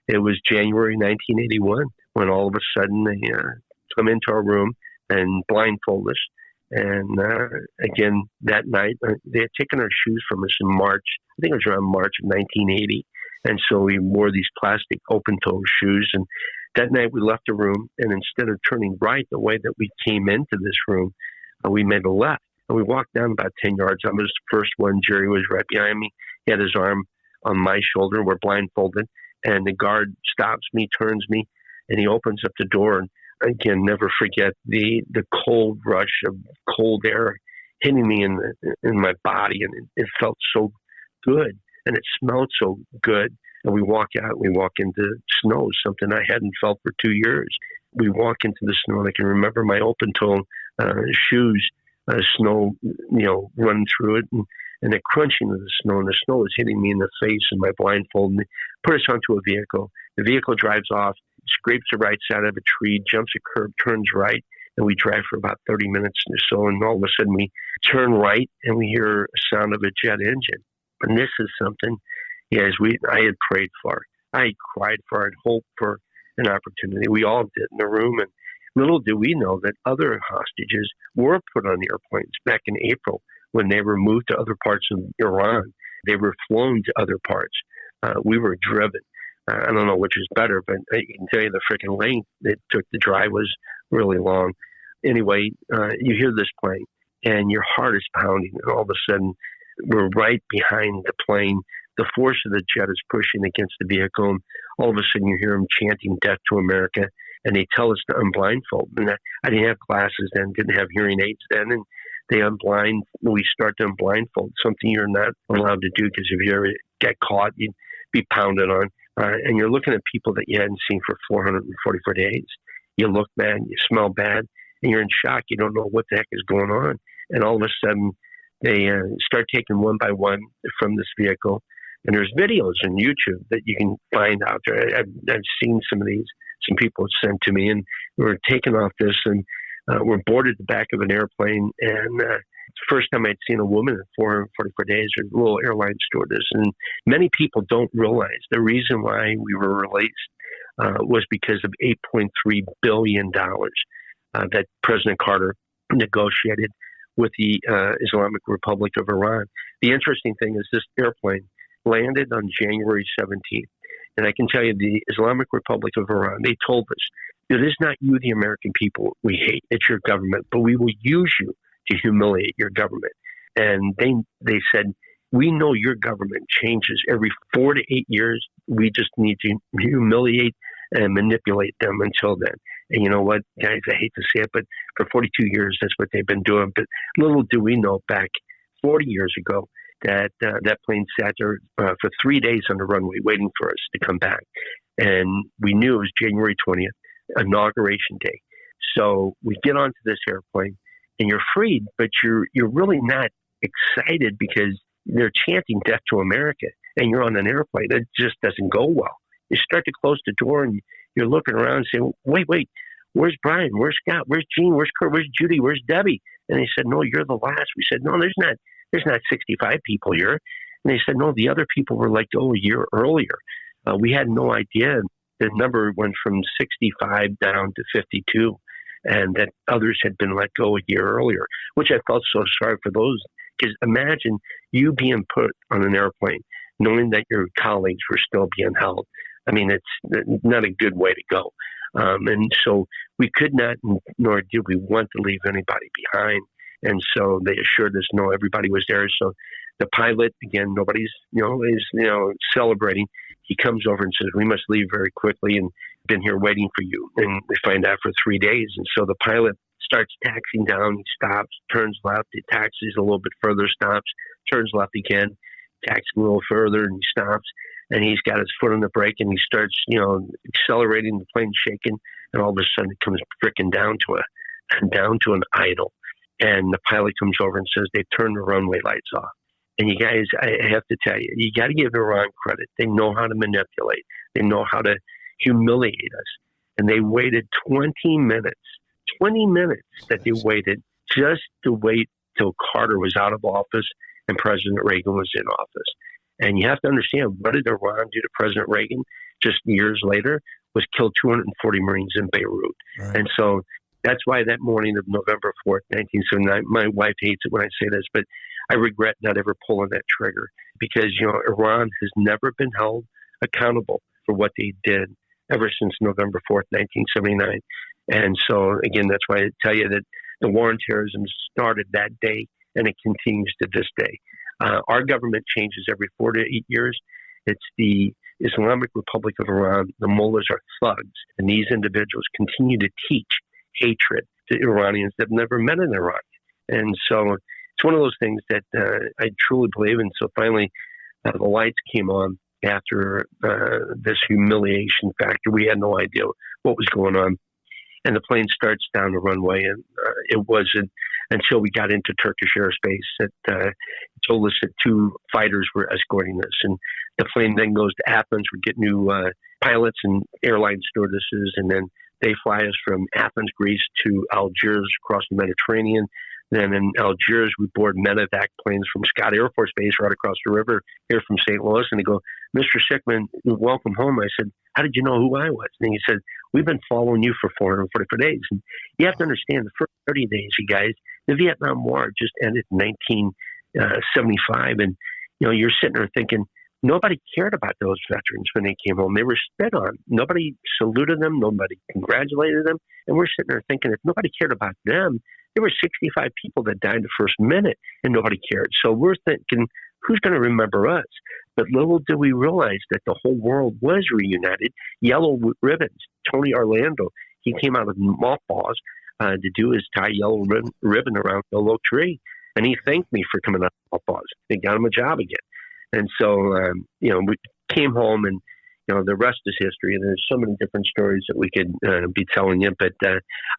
C: it was January 1981. when all of a sudden they come into our room and blindfold us. And again, that night, they had taken our shoes from us in March. I think it was around March of 1980. And so we wore these plastic open-toe shoes. And that night we left the room, and instead of turning right the way that we came into this room, we made a left. And we walked down about 10 yards. I was the first one. Jerry was right behind me. He had his arm on my shoulder. We're blindfolded. And the guard stops me, turns me, and he opens up the door. And again, never forget the cold rush of cold air hitting me in my body. And it felt so good. And it smelled so good. And we walk out, we walk into snow, something I hadn't felt for 2 years. We walk into the snow, and I can remember my open-toe shoes, snow, running through it, and the crunching of the snow. And the snow was hitting me in the face and my blindfold. And they put us onto a vehicle. The vehicle drives off, scrapes the right side of a tree, jumps a curb, turns right, and we drive for about 30 minutes or so. And all of a sudden, we turn right, and we hear a sound of a jet engine. And this is something, I had prayed for. I had cried for it, hoped for an opportunity. We all did in the room. And little do we know that other hostages were put on airplanes back in April when they were moved to other parts of Iran. They were flown to other parts. We were driven. I don't know which is better, but I can tell you the freaking length it took the drive was really long. Anyway, you hear this plane, and your heart is pounding, and all of a sudden, we're right behind the plane. The force of the jet is pushing against the vehicle. And all of a sudden, you hear them chanting "Death to America," and they tell us to unblindfold. And I didn't have glasses then, didn't have hearing aids then, and we start to unblindfold, something you're not allowed to do because if you ever get caught, you'd be pounded on. And you're looking at people that you hadn't seen for 444 days. You look bad, you smell bad, and you're in shock. You don't know what the heck is going on. And all of a sudden, they start taking one by one from this vehicle. And there's videos on YouTube that you can find out there. I've seen some of these. Some people have sent to me, and we're taking off this, and we're boarded the back of an airplane. And it's the first time I'd seen a woman in 444 days, or a little airline stewardess. And many people don't realize the reason why we were released was because of $8.3 billion that President Carter negotiated with the Islamic Republic of Iran. The interesting thing is this airplane landed on January 17th. And I can tell you the Islamic Republic of Iran, they told us, it is not you, the American people, we hate. It's your government, but we will use you to humiliate your government. And they said, we know your government changes every 4 to 8 years. We just need to humiliate and manipulate them until then. And you know what, guys, I hate to say it, but for 42 years, that's what they've been doing. But little do we know back 40 years ago that that plane sat there for 3 days on the runway waiting for us to come back. And we knew it was January 20th, inauguration day. So we get onto this airplane, and you're freed, but you're really not excited because they're chanting "Death to America," and you're on an airplane. It just doesn't go well. You start to close the door, and you're looking around and saying, wait, where's Brian? Where's Scott? Where's Gene? Where's Kurt? Where's Judy? Where's Debbie? And they said, no, you're the last. We said, no, there's not 65 people here. And they said, no, the other people were a year earlier. We had no idea. The number went from 65 down to 52, and that others had been let go a year earlier, which I felt so sorry for those. Because imagine you being put on an airplane, knowing that your colleagues were still being held. I mean, it's not a good way to go. And so we could not, nor did we want to leave anybody behind. And so they assured us, no, everybody was there. So the pilot, again, nobody's, is celebrating. He comes over and says, we must leave very quickly and been here waiting for you. And we find out for 3 days. And so the pilot starts taxiing down. He stops, turns left. He taxis a little bit further, stops, turns left again, taxis a little further, and he stops. And he's got his foot on the brake, and he starts, accelerating, the plane shaking, and all of a sudden it comes fricking down to an idle. And the pilot comes over and says, they've turned the runway lights off. And you guys, I have to tell you, you got to give Iran credit. They know how to manipulate. They know how to humiliate us. And they waited 20 minutes that they waited just to wait till Carter was out of office and President Reagan was in office. And you have to understand, what did Iran do to President Reagan just years later? was killed 240 Marines in Beirut. Right. And so that's why that morning of November 4th, 1979, my wife hates it when I say this, but I regret not ever pulling that trigger because, Iran has never been held accountable for what they did ever since November 4th, 1979. And so, again, that's why I tell you that the war on terrorism started that day and it continues to this day. Our government changes every 4 to 8 years. It's the Islamic Republic of Iran. The mullahs are thugs, and these individuals continue to teach hatred to Iranians that have never met an Iranian. And so it's one of those things that I truly believe in. So finally, the lights came on after this humiliation factor. We had no idea what was going on. And the plane starts down the runway, and it wasn't until we got into Turkish airspace that told us that 2 fighters were escorting us. And the plane then goes to Athens. We get new pilots and airline stewardesses, and then they fly us from Athens, Greece, to Algiers across the Mediterranean. Then in Algiers, we board medevac planes from Scott Air Force Base right across the river here from St. Louis. And they go, Mr. Sickmann, welcome home. I said, how did you know who I was? And he said, we've been following you for 444 days. And you have to understand, the first 30 days, you guys, the Vietnam War just ended in 1975. And, you're sitting there thinking, nobody cared about those veterans when they came home. They were spit on. Nobody saluted them. Nobody congratulated them. And we're sitting there thinking, if nobody cared about them, there were 65 people that died the first minute and nobody cared. So we're thinking, who's going to remember us? But little did we realize that the whole world was reunited. Yellow ribbons. Tony Orlando, he came out of mothballs to do his tie yellow ribbon around the oak tree. And he thanked me for coming out of mothballs. They got him a job again. And so, we came home and, the rest is history. And there's so many different stories that we could be telling you. But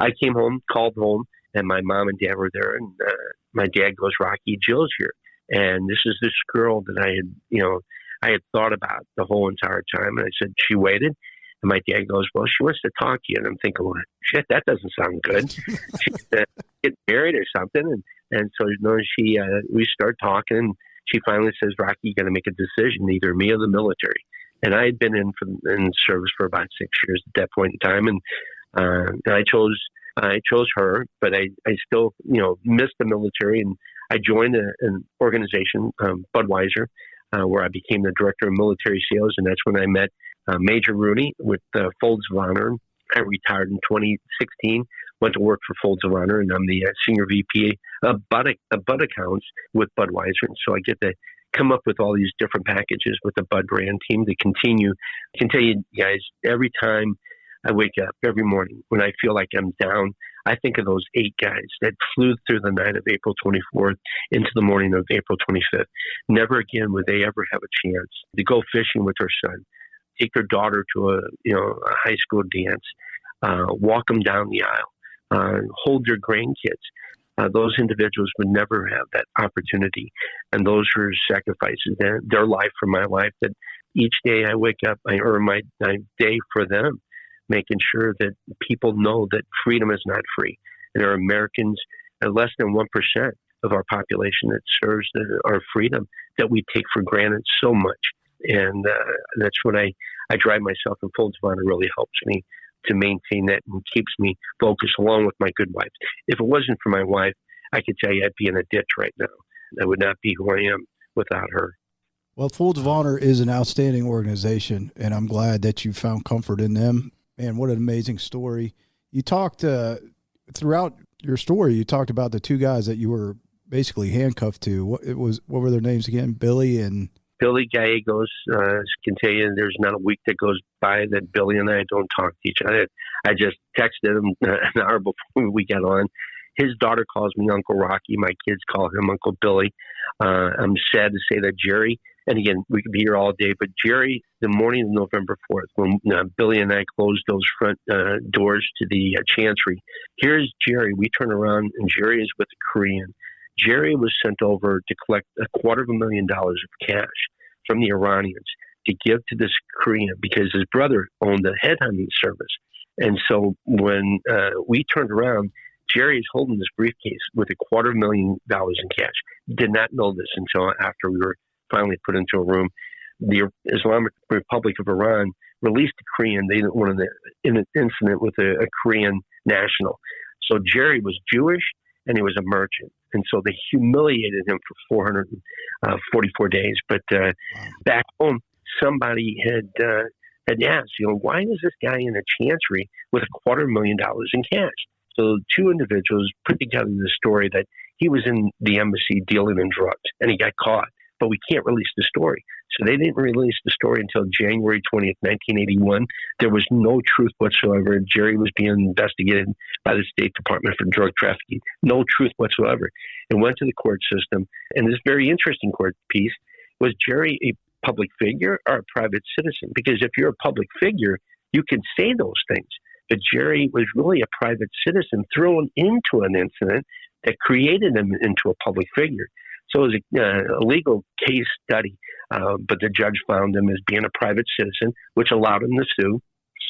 C: I came home, called home, and my mom and dad were there. And my dad goes, Rocky, Jill's here. And this is this girl that I had thought about the whole entire time. And I said, she waited. And my dad goes, well, she wants to talk to you. And I'm thinking, well, shit, that doesn't sound good. She said, get married or something. And so, we start talking. And she finally says, Rocky, you got to make a decision, either me or the military. And I had been in service for about 6 years at that point in time. And I chose her, but I still, missed the military. And I joined an organization, Budweiser, where I became the director of military sales. And that's when I met Major Rooney with Folds of Honor. I retired in 2016, went to work for Folds of Honor, and I'm the senior VP of Bud accounts with Budweiser. And so I get to come up with all these different packages with the Bud brand team to continue. I can tell you guys, every time I wake up, every morning, when I feel like I'm down, I think of those 8 guys that flew through the night of April 24th into the morning of April 25th. Never again would they ever have a chance to go fishing with their son, take their daughter to a high school dance, walk them down the aisle, hold their grandkids. Those individuals would never have that opportunity. And those are sacrifices, their life for my life, that each day I wake up, I earn my day for them, making sure that people know that freedom is not free. And there are Americans, less than 1% of our population that serves our freedom, that we take for granted so much. And that's when I drive myself, and Folds of Honor really helps me to maintain that and keeps me focused, along with my good wife. If it wasn't for my wife, I could tell you I'd be in a ditch right now. I would not be who I am without her.
F: Well, Folds of Honor is an outstanding organization, and I'm glad that you found comfort in them. Man, what an amazing story. You talked throughout your story, you talked about the 2 guys that you were basically handcuffed to. What were their names again? Billy Gallegos. Can tell you there's not a week that goes by that Billy and I don't talk to each other. I just texted him an hour before we got on. His daughter calls me Uncle Rocky. My kids call him Uncle Billy. I'm sad to say that Jerry, and again, we could be here all day, but Jerry, the morning of November 4th, when Billy and I closed those front doors to the Chancery, here's Jerry. We turn around, and Jerry is with a Korean. Jerry was sent over to collect $250,000 of cash from the Iranians to give to this Korean, because his brother owned a headhunting service. And so when we turned around, Jerry is holding this briefcase with $250,000 in cash. Did not know this until after we were finally put into a room. The Islamic Republic of Iran
C: released a Korean. They didn't want an incident with a Korean national. So Jerry was Jewish and he was a merchant. And so they humiliated him for 444 days. But back home, somebody had asked, why is this guy in a chancery with $250,000 in cash? So two individuals put together the story that he was in the embassy dealing in drugs and he got caught, but we can't release the story. So they didn't release the story until January 20th, 1981. There was no truth whatsoever. Jerry was being investigated by the State Department for drug trafficking. No truth whatsoever. It went to the court system. And this very interesting court piece was Jerry a public figure or a private citizen? Because if you're a public figure, you can say those things. But Jerry was really a private citizen thrown into an incident that created him into a public figure. So it was a legal case study, but the judge found him as being a private citizen, which allowed him to sue.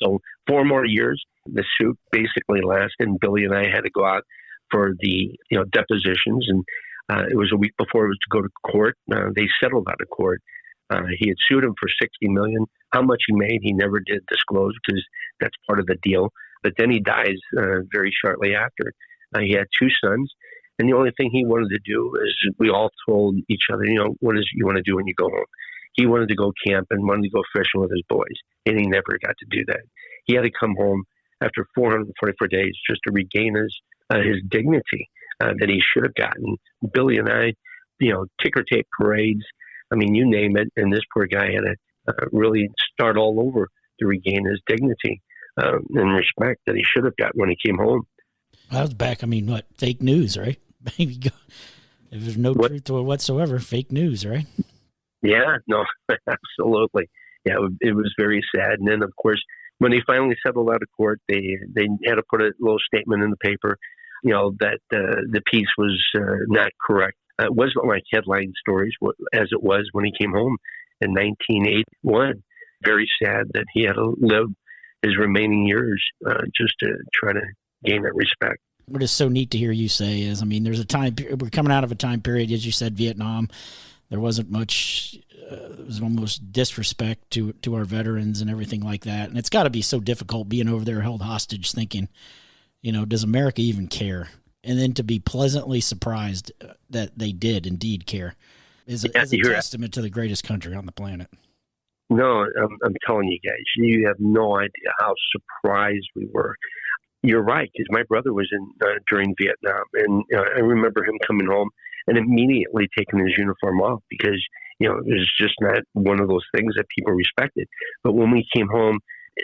C: So 4 more years, the suit basically lasted, and Billy and I had to go out for the depositions, and it was a week before it was to go to court. They settled out of court. He had sued him for $60 million. How much he made, he never did disclose because that's part of the deal. But then he dies very shortly after. He had 2 sons. And the only thing he wanted to do is we all told each other, what is you want to do when you go home? He wanted to go camp and wanted to go fishing with his boys. And he never got to do that. He had to come home after 444 days just to regain his dignity that he should have gotten. Billy and I, ticker tape parades. I mean, you name it. And this poor guy had to really start all over to regain his dignity and respect that he should have got when he came home.
G: That was back, fake news, right? If there's no truth to it whatsoever, fake news, right?
C: Yeah, no, absolutely. Yeah, it was very sad. And then, of course, when they finally settled out of court, they had to put a little statement in the paper, that the piece was not correct. It wasn't like headline stories as it was when he came home in 1981. Very sad that he had to live his remaining years just to try to gain that respect.
G: What is so neat to hear you say is, there's a time, we're coming out of a time period, as you said, Vietnam. There wasn't much, it was almost disrespect to our veterans and everything like that. And it's got to be so difficult being over there held hostage thinking, does America even care? And then to be pleasantly surprised that they did indeed care is a testament to the greatest country on the planet.
C: No, I'm telling you guys, you have no idea how surprised we were. You're right, because my brother was in during Vietnam, and I remember him coming home and immediately taking his uniform off because it was just not one of those things that people respected. But when we came home,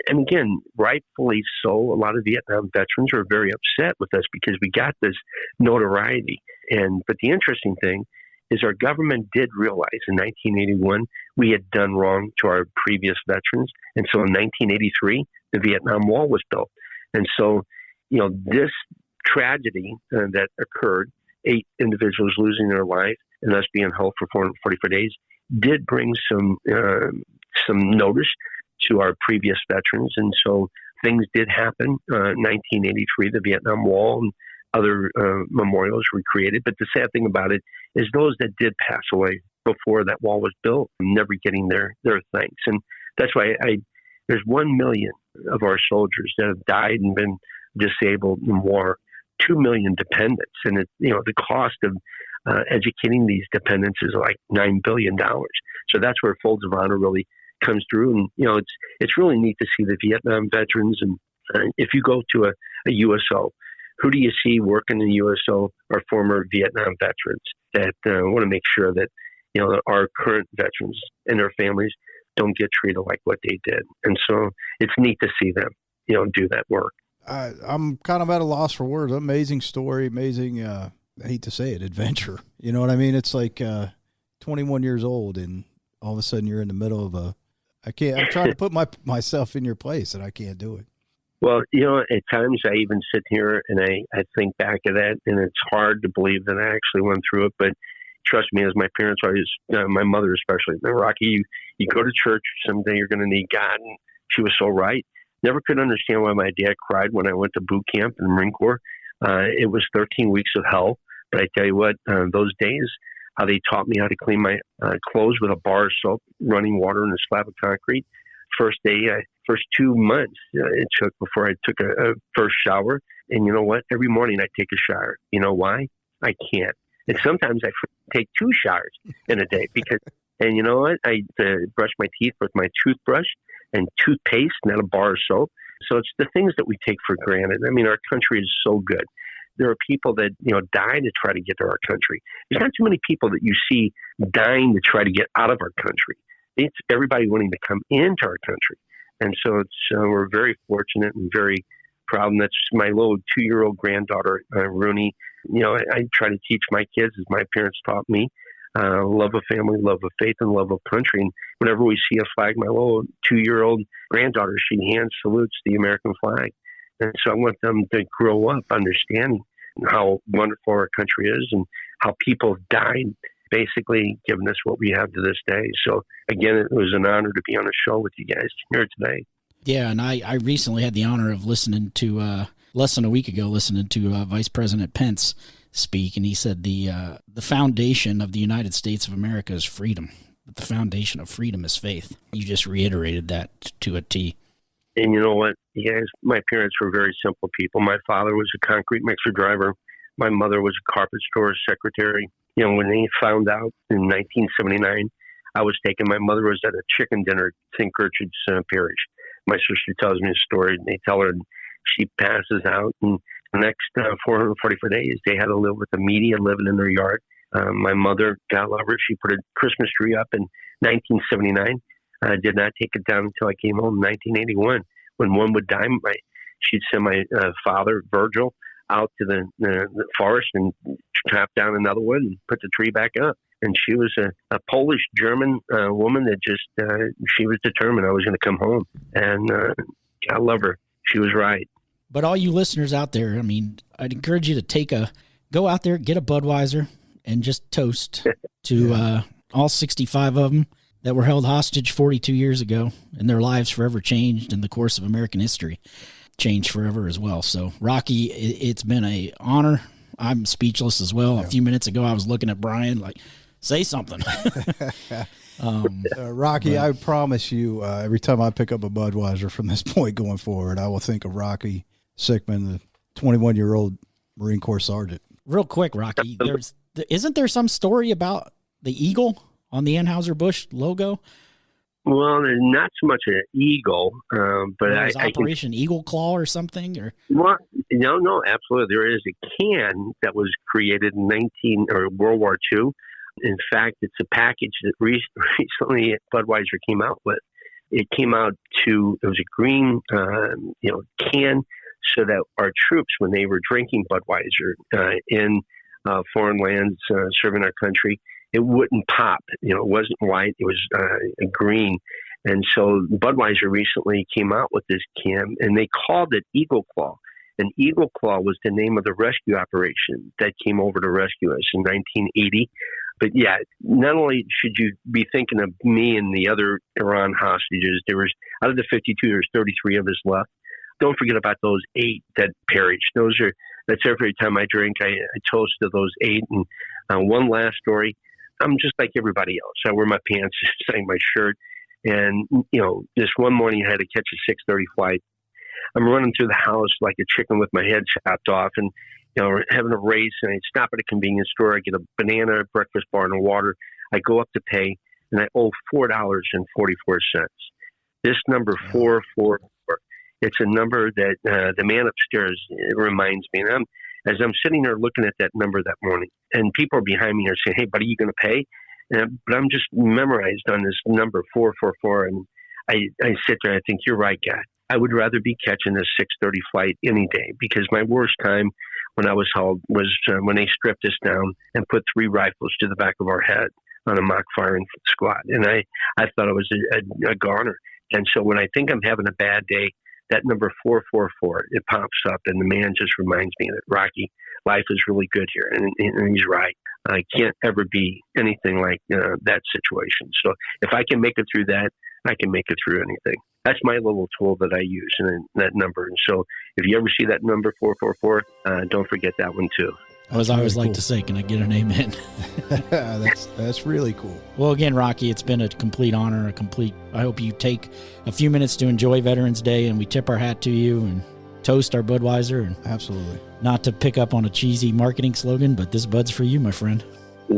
C: and again, rightfully so, a lot of Vietnam veterans were very upset with us because we got this notoriety. But the interesting thing is our government did realize in 1981 we had done wrong to our previous veterans, and so in 1983 the Vietnam Wall was built. And so, this tragedy that occurred, 8 individuals losing their life and us being held for 444 days, did bring some notice to our previous veterans. And so things did happen. 1983, the Vietnam Wall and other memorials were created. But the sad thing about it is those that did pass away before that wall was built, never getting their thanks. And that's why there's 1 million of our soldiers that have died and been disabled in war, 2 million dependents. And the cost of educating these dependents is like $9 billion. So that's where Folds of Honor really comes through. And, it's really neat to see the Vietnam veterans. And if you go to a USO, who do you see working in the USO are former Vietnam veterans that want to make sure that, our current veterans and their families don't get treated like what they did. And so it's neat to see them, do that work.
F: I'm kind of at a loss for words. Amazing story, amazing, I hate to say it, adventure. You know what I mean? It's like 21 years old and all of a sudden you're in the middle of I'm trying to put myself in your place and I can't do it.
C: Well, at times I even sit here and I think back of that, and it's hard to believe that I actually went through it. But trust me, as my parents always, my mother especially, Rocky, you go to church, someday you're going to need God. And she was so right. Never could understand why my dad cried when I went to boot camp in the Marine Corps. It was 13 weeks of hell. But I tell you what, those days, how they taught me how to clean my clothes with a bar of soap, running water, and a slab of concrete. first day, first 2 months it took before I took a first shower. And you know what? Every morning I take a shower. You know why? I can't. And sometimes I take 2 showers in a day and you know what? I brush my teeth with my toothbrush and toothpaste, not a bar of soap. So it's the things that we take for granted. I mean, our country is so good. There are people that, die to try to get to our country. There's not too many people that you see dying to try to get out of our country. It's everybody wanting to come into our country. And so we're very fortunate and very proud. And that's my little 2-year-old granddaughter, Rooney. I try to teach my kids, as my parents taught me, love of family, love of faith, and love of country. And whenever we see a flag, my little 2-year-old granddaughter, she hand salutes the American flag. And so I want them to grow up understanding how wonderful our country is and how people have died, basically giving us what we have to this day. So again, it was an honor to be on a show with you guys here today.
G: Yeah, and I recently had the honor of listening to, less than a week ago, Vice President Pence speak, and he said the foundation of the United States of America is freedom, but the foundation of freedom is faith. You just reiterated that to a T.
C: And you know what, you guys, my parents were very simple people. My father was a concrete mixer driver. My mother was a carpet store secretary. When they found out in 1979, I was taken. My mother was at a chicken dinner at St. Gertrude's Parish. My sister tells me a story, and they tell her she passes out. And the next 444 days, they had to live with the media living in their yard. My mother, God love her, she put a Christmas tree up in 1979. Did not take it down until I came home in 1981. When one would die, she'd send my father, Virgil, out to the forest and chop down another one and put the tree back up. And she was a Polish-German woman that just, she was determined I was going to come home. And I love her. She was right.
G: But all you listeners out there, I mean, I'd encourage you to go out there, get a Budweiser, and just toast to all 65 of them that were held hostage 42 years ago, and their lives forever changed in the course of American history. Changed forever as well. So, Rocky, it's been an honor. I'm speechless as well. Yeah. A few minutes ago, I was looking at Brian like, say something.
F: Rocky, I promise you, every time I pick up a Budweiser from this point going forward, I will think of Rocky Sickmann, the 21-year-old Marine Corps sergeant.
G: Real quick, Rocky, isn't there some story about the eagle on the Anheuser-Busch logo?
C: Well, there's not so much an eagle, but
G: Operation Eagle Claw or something, or
C: well, no, absolutely. There is a can that was created in World War II. In fact, it's a package that recently Budweiser came out with. It was a green, can, so that our troops, when they were drinking Budweiser in foreign lands serving our country, it wouldn't pop. It wasn't white. It was green. And so Budweiser recently came out with this can, and they called it Eagle Claw. And Eagle Claw was the name of the rescue operation that came over to rescue us in 1980. But yeah, not only should you be thinking of me and the other Iran hostages, out of the 52, there's 33 of us left. Don't forget about those 8 that perished. That's every time I drink, I toast to those 8. And one last story. I'm just like everybody else. I wear my pants, saying my shirt. And, this one morning I had to catch a 6:30 flight. I'm running through the house like a chicken with my head chopped off and, having a race. And I stop at a convenience store. I get a banana, a breakfast bar, and a water. I go up to pay, and I owe $4.44. This number, 444, it's a number that the man upstairs reminds me. And as I'm sitting there looking at that number that morning, and people are behind me are saying, "Hey, buddy, you going to pay?" But I'm just memorized on this number 444, and I sit there and I think, "You're right, guy. I would rather be catching this 6:30 flight any day," because my worst time when I was held was when they stripped us down and put 3 rifles to the back of our head on a mock firing squad, and I thought it was a goner. And so when I think I'm having a bad day, that number 444, it pops up, and the man just reminds me that, Rocky, life is really good here. And he's right. I can't ever be anything like that situation. So if I can make it through that, I can make it through anything. That's my little tool that I use, and that number. And so if you ever see that number 444, don't forget that one too.
G: As I always like to say, can I get an amen?
F: That's really cool.
G: Well, again, Rocky, it's been a complete honor, I hope you take a few minutes to enjoy Veterans Day, and we tip our hat to you and toast our Budweiser. And
F: absolutely.
G: Not to pick up on a cheesy marketing slogan, but this Bud's for you, my friend.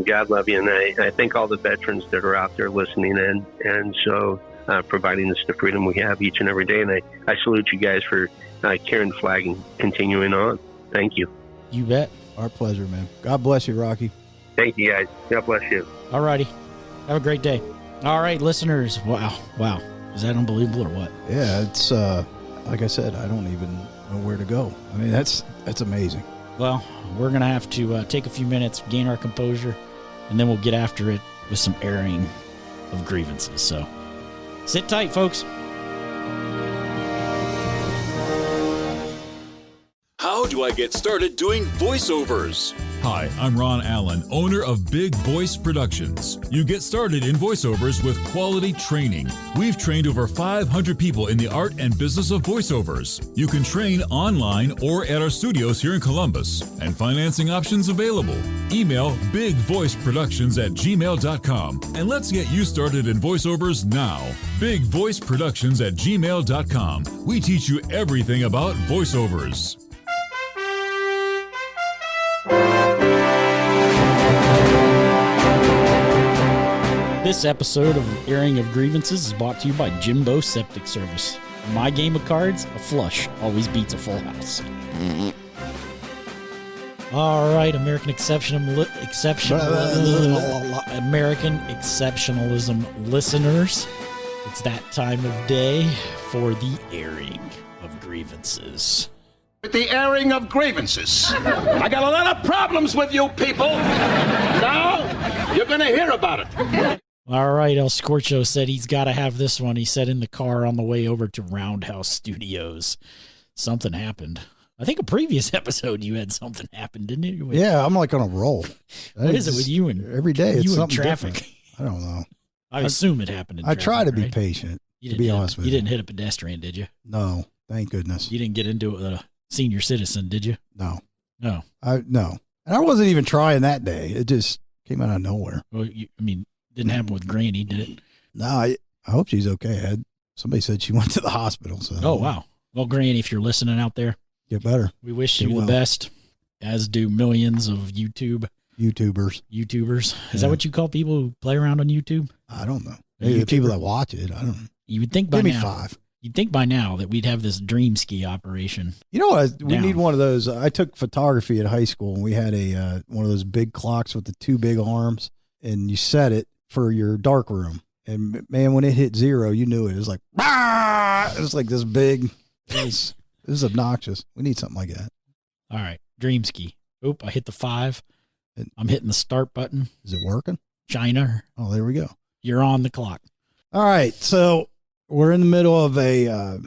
C: God love you, and I thank all the veterans that are out there listening in, and so providing us the freedom we have each and every day. And I salute you guys for carrying the flag and continuing on. Thank you.
G: You bet.
F: Our pleasure, man. God bless you, Rocky.
C: Thank you, guys. God bless you.
G: All righty. Have a great day. All right, listeners. Wow. Is that unbelievable or what?
F: Yeah, it's like I said, I don't even know where to go. I mean, that's amazing.
G: Well, we're going to have to take a few minutes, gain our composure, and then we'll get after it with some airing of grievances. So sit tight, folks.
A: How do I get started doing voiceovers? Hi, I'm Ron Allen, owner of Big Voice Productions. You get started in voiceovers with quality training. We've trained over 500 people in the art and business of voiceovers. You can train online or at our studios here in Columbus, and financing options available. Email bigvoiceproductions@gmail.com and let's get you started in voiceovers now. bigvoiceproductions@gmail.com. We teach you everything about voiceovers.
G: This episode of Airing of Grievances is brought to you by Jimbo Septic Service. In my game of cards, a flush always beats a full house. All right, American exceptionalism listeners, it's that time of day for the airing of grievances.
E: The airing of grievances. I got a lot of problems with you people. Now, you're going to hear about it.
G: All right, El Scorcho said he's got to have this one. He said in the car on the way over to Roundhouse Studios. Something happened. I think a previous episode you had something happen, didn't you?
F: Yeah, I'm like on a roll.
G: What is it with you and
F: every day? It's
G: you
F: something
G: and traffic.
F: Different. I don't know.
G: I assume it happened in traffic.
F: I try to be
G: right?
F: patient, to be honest with you.
G: You didn't hit a pedestrian, did you?
F: No, thank goodness.
G: You didn't get into it with a senior citizen, did you?
F: No.
G: No.
F: No. And I wasn't even trying that day. It just came out of nowhere.
G: Well, didn't happen with Granny, did it?
F: No, I hope she's okay. Somebody said she went to the hospital. So.
G: Oh, wow. Well, Granny, if you're listening out there,
F: get better.
G: We wish you the best, as do millions of YouTubers. Is that what you call people who play around on YouTube?
F: I don't know. Maybe the people that watch it. I don't know.
G: You would think by now.
F: Give me 5.
G: You'd think by now that we'd have this dream ski operation.
F: You know what? We need one of those. I took photography at high school, and we had one of those big clocks with the 2 big arms, and you set it for your dark room. And man, when it hit 0, you knew it. It was like, bah! It was like this big. It was obnoxious. We need something like that.
G: All right, dream ski. Oop! I hit the 5. I'm hitting the start button.
F: Is it working?
G: China.
F: Oh, there we go.
G: You're on the clock.
F: All right, so we're in the middle of a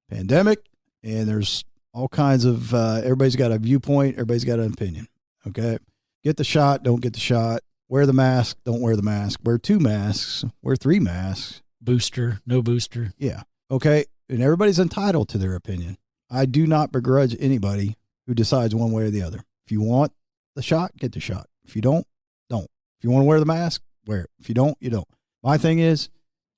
F: pandemic, and there's all kinds of, everybody's got a viewpoint, everybody's got an opinion, okay? Get the shot, don't get the shot. Wear the mask, don't wear the mask. Wear 2 masks, wear 3 masks.
G: Booster, no booster.
F: Yeah, okay? And everybody's entitled to their opinion. I do not begrudge anybody who decides one way or the other. If you want the shot, get the shot. If you don't, don't. If you want to wear the mask, wear it. If you don't, you don't. My thing is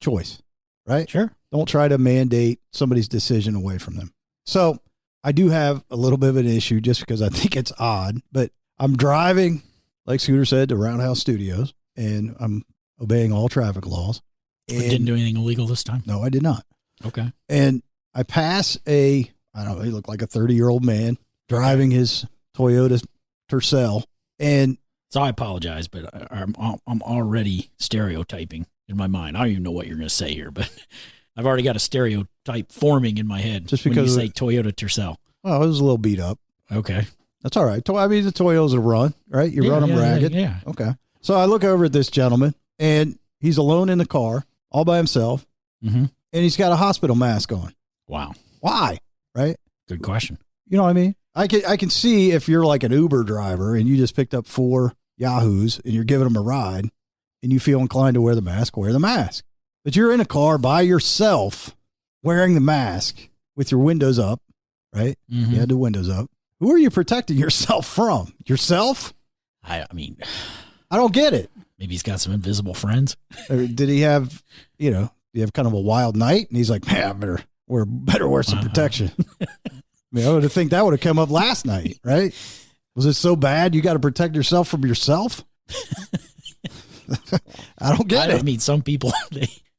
F: choice, right?
G: Sure.
F: Don't try to mandate somebody's decision away from them. So I do have a little bit of an issue just because I think it's odd, but I'm driving, like Scooter said, to Roundhouse Studios, and I'm obeying all traffic laws.
G: And didn't do anything illegal this time?
F: No, I did not.
G: Okay.
F: And I pass I don't know, he looked like a 30-year-old man driving his Toyota Tercel. And
G: so I apologize, but I'm already stereotyping in my mind. I don't even know what you're going to say here, but I've already got a stereotype forming in my head just because when you say Toyota Tercel.
F: Well, it was a little beat up.
G: Okay.
F: That's all right. I mean, the Toyotas a run, right? You run them ragged.
G: Yeah.
F: Okay. So I look over at this gentleman, and he's alone in the car, all by himself, and he's got a hospital mask on.
G: Wow.
F: Why? Right?
G: Good question.
F: You know what I mean? I can see if you're like an Uber driver and you just picked up 4 Yahoos and you're giving them a ride and you feel inclined to wear the mask, wear the mask. But you're in a car by yourself wearing the mask with your windows up, right? You had the windows up. Who are you protecting yourself from? Yourself?
G: I mean,
F: I don't get it.
G: Maybe he's got some invisible friends.
F: Or did he have, you have kind of a wild night? And he's like, man, I better wear some protection. I mean, I would think that would have come up last night, right? Was it so bad you got to protect yourself from yourself? I don't get it.
G: I mean, some people,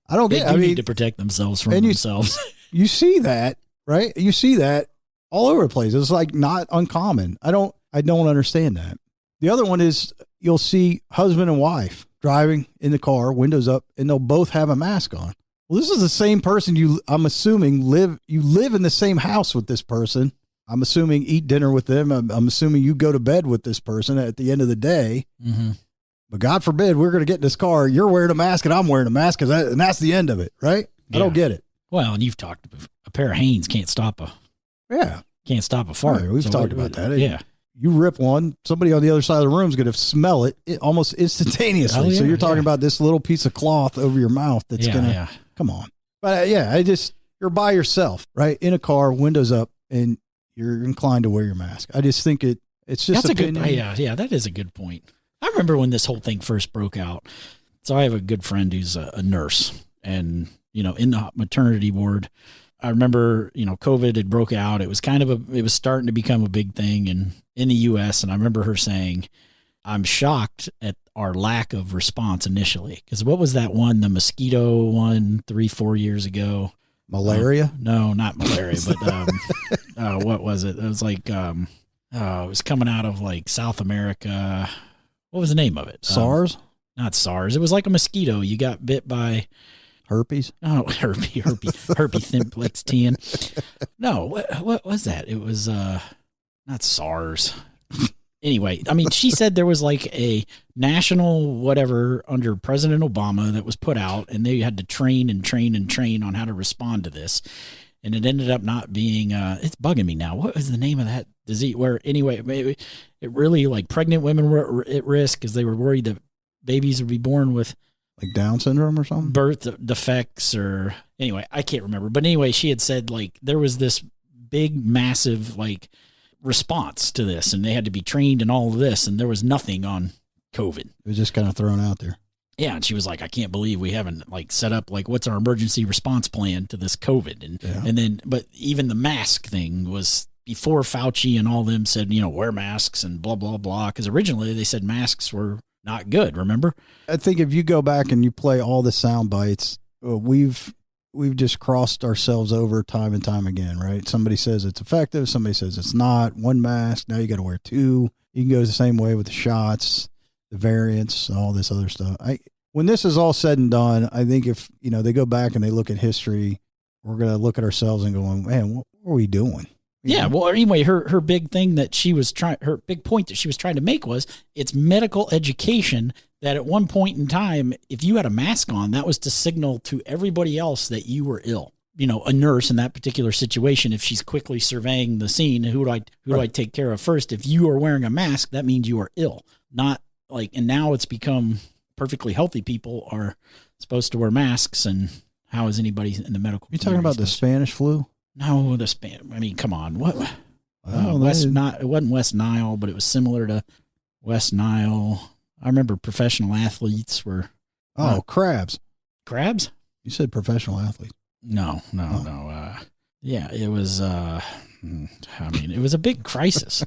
F: I don't get it.
G: They need to protect themselves from themselves.
F: You see that, right? You see that all over the place. It's like not uncommon. I don't understand that. The other one is you'll see husband and wife driving in the car, windows up, and they'll both have a mask on. Well, this is the same person I'm assuming you live in the same house with this person. I'm assuming eat dinner with them. I'm assuming you go to bed with this person at the end of the day.
G: Mm-hmm.
F: But God forbid we're going to get in this car. You're wearing a mask and I'm wearing a mask, and that's the end of it, right? Yeah. I don't get it.
G: Well, and you've talked a pair of Hanes can't stop a fart.
F: Right, we've talked about that.
G: Yeah.
F: You rip one, somebody on the other side of the room is going to smell it almost instantaneously. So you're talking about this little piece of cloth over your mouth that's going to, come on. But you're by yourself, right? In a car, windows up, and you're inclined to wear your mask. I just think it's just opinion.
G: Yeah, that is a good point. I remember when this whole thing first broke out. So I have a good friend who's a nurse, and, in the maternity ward, I remember, COVID had broke out. It was it was starting to become a big thing in the U.S. And I remember her saying, I'm shocked at our lack of response initially. Because what was that one, the mosquito one 3-4 years ago?
F: Malaria?
G: No, not malaria, but what was it? It was like, it was coming out of like South America. What was the name of it?
F: SARS?
G: Not SARS. It was like a mosquito. You got bit by...
F: Herpes?
G: Oh, herpes simplex 10. No, what was that? It was not SARS. Anyway, I mean, she said there was like a national whatever under President Obama that was put out, and they had to train on how to respond to this. And it ended up not being, it's bugging me now. What was the name of that disease? Where, anyway, maybe it really, like, pregnant women were at risk because they were worried that babies would be born with
F: like Down syndrome or something?
G: Birth defects or anyway, I can't remember. But anyway, she had said like there was this big, massive like response to this and they had to be trained and all of this. And there was nothing on COVID.
F: It was just kind of thrown out there.
G: Yeah. And she was like, I can't believe we haven't like set up like what's our emergency response plan to this COVID. And then, but even the mask thing was before Fauci and all them said, wear masks and blah, blah, blah. Because originally they said masks were not good, remember?
F: I think if you go back and you play all the sound bites, we've just crossed ourselves over time and time again, right? Somebody says it's effective. Somebody says it's not. One mask. Now you got to wear two. You can go the same way with the shots, the variants, all this other stuff. When this is all said and done, I think if, they go back and they look at history, we're going to look at ourselves and go, man, what are we doing?
G: Yeah. Well, anyway, her big thing that her big point that she was trying to make was it's medical education that at one point in time, if you had a mask on, that was to signal to everybody else that you were ill. A nurse in that particular situation, if she's quickly surveying the scene, who do I take care of first? If you are wearing a mask, that means you are ill. Not like, and now it's become perfectly healthy people are supposed to wear masks. And how is anybody in the medical?
F: You talking about the Spanish flu?
G: No, I mean, come on. What? It wasn't West Nile, but it was similar to West Nile. I remember professional athletes were.
F: Crabs.
G: Crabs?
F: You said professional athletes.
G: No. Yeah, it was. It was a big crisis.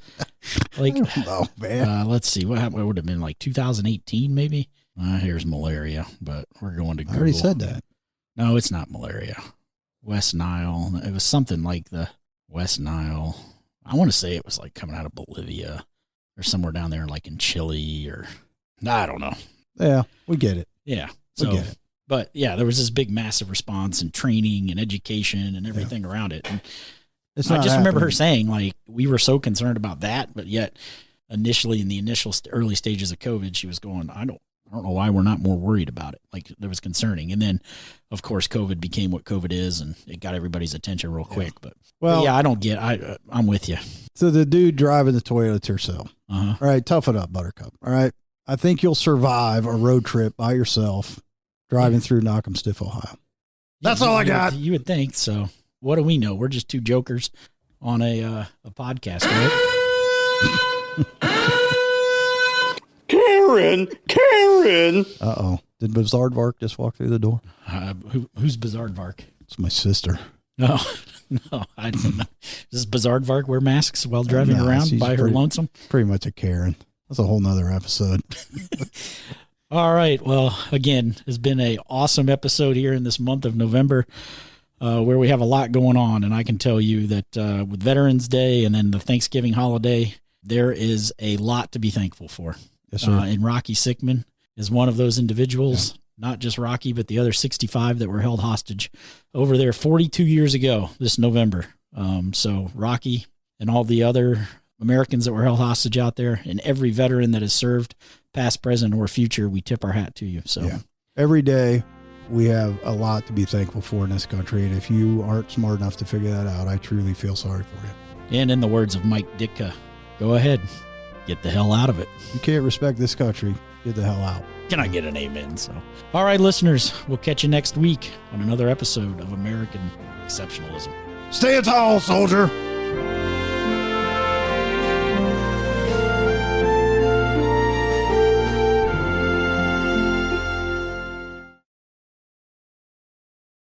G: Like,
F: oh man.
G: Let's see what happened. It would have been like 2018, maybe. Here's malaria, but we're going to Google.
F: I already said that.
G: No, it's not malaria. West Nile. It was something like the West Nile. I want to say it was like coming out of Bolivia or somewhere down there, like in Chile or I don't know.
F: Yeah, we get it.
G: Yeah.
F: We get it.
G: But yeah, there was this big, massive response and training and education and everything around it. And I just remember her saying like, we were so concerned about that, but yet initially in the early stages of COVID, she was going, I don't know why we're not more worried about it. Like there was concerning. And then of course COVID became what COVID is and it got everybody's attention real quick. But I don't get, I'm with you.
F: So the dude driving the Toyota Tercel.
G: Uh-huh.
F: All right. Tough it up, Buttercup. All right. I think you'll survive a road trip by yourself driving through Knock'em-Stiff, Ohio. That's all I got.
G: You would think. So what do we know? We're just two jokers on a podcast, right?
E: Karen!
F: Uh-oh. Did Bizardvark just walk through the door?
G: Who's Bizardvark?
F: It's my sister.
G: No, I didn't know. Does Bizardvark wear masks while driving around by her lonesome?
F: Pretty much a Karen. That's a whole nother episode.
G: All right. Well, again, it's been an awesome episode here in this month of November where we have a lot going on. And I can tell you that with Veterans Day and then the Thanksgiving holiday, there is a lot to be thankful for.
F: Yes, sir.
G: And Rocky Sickmann is one of those individuals, not just Rocky, but the other 65 that were held hostage over there 42 years ago this November. So Rocky and all the other Americans that were held hostage out there and every veteran that has served, past, present, or future, we tip our hat to you. So
F: every day we have a lot to be thankful for in this country. And if you aren't smart enough to figure that out, I truly feel sorry for you.
G: And in the words of Mike Ditka, go ahead, get the hell out of it.
F: You can't respect this country. Get the hell out.
G: Can I get an amen? So, all right, listeners, we'll catch you next week on another episode of American Exceptionalism.
F: Stay tall, soldier.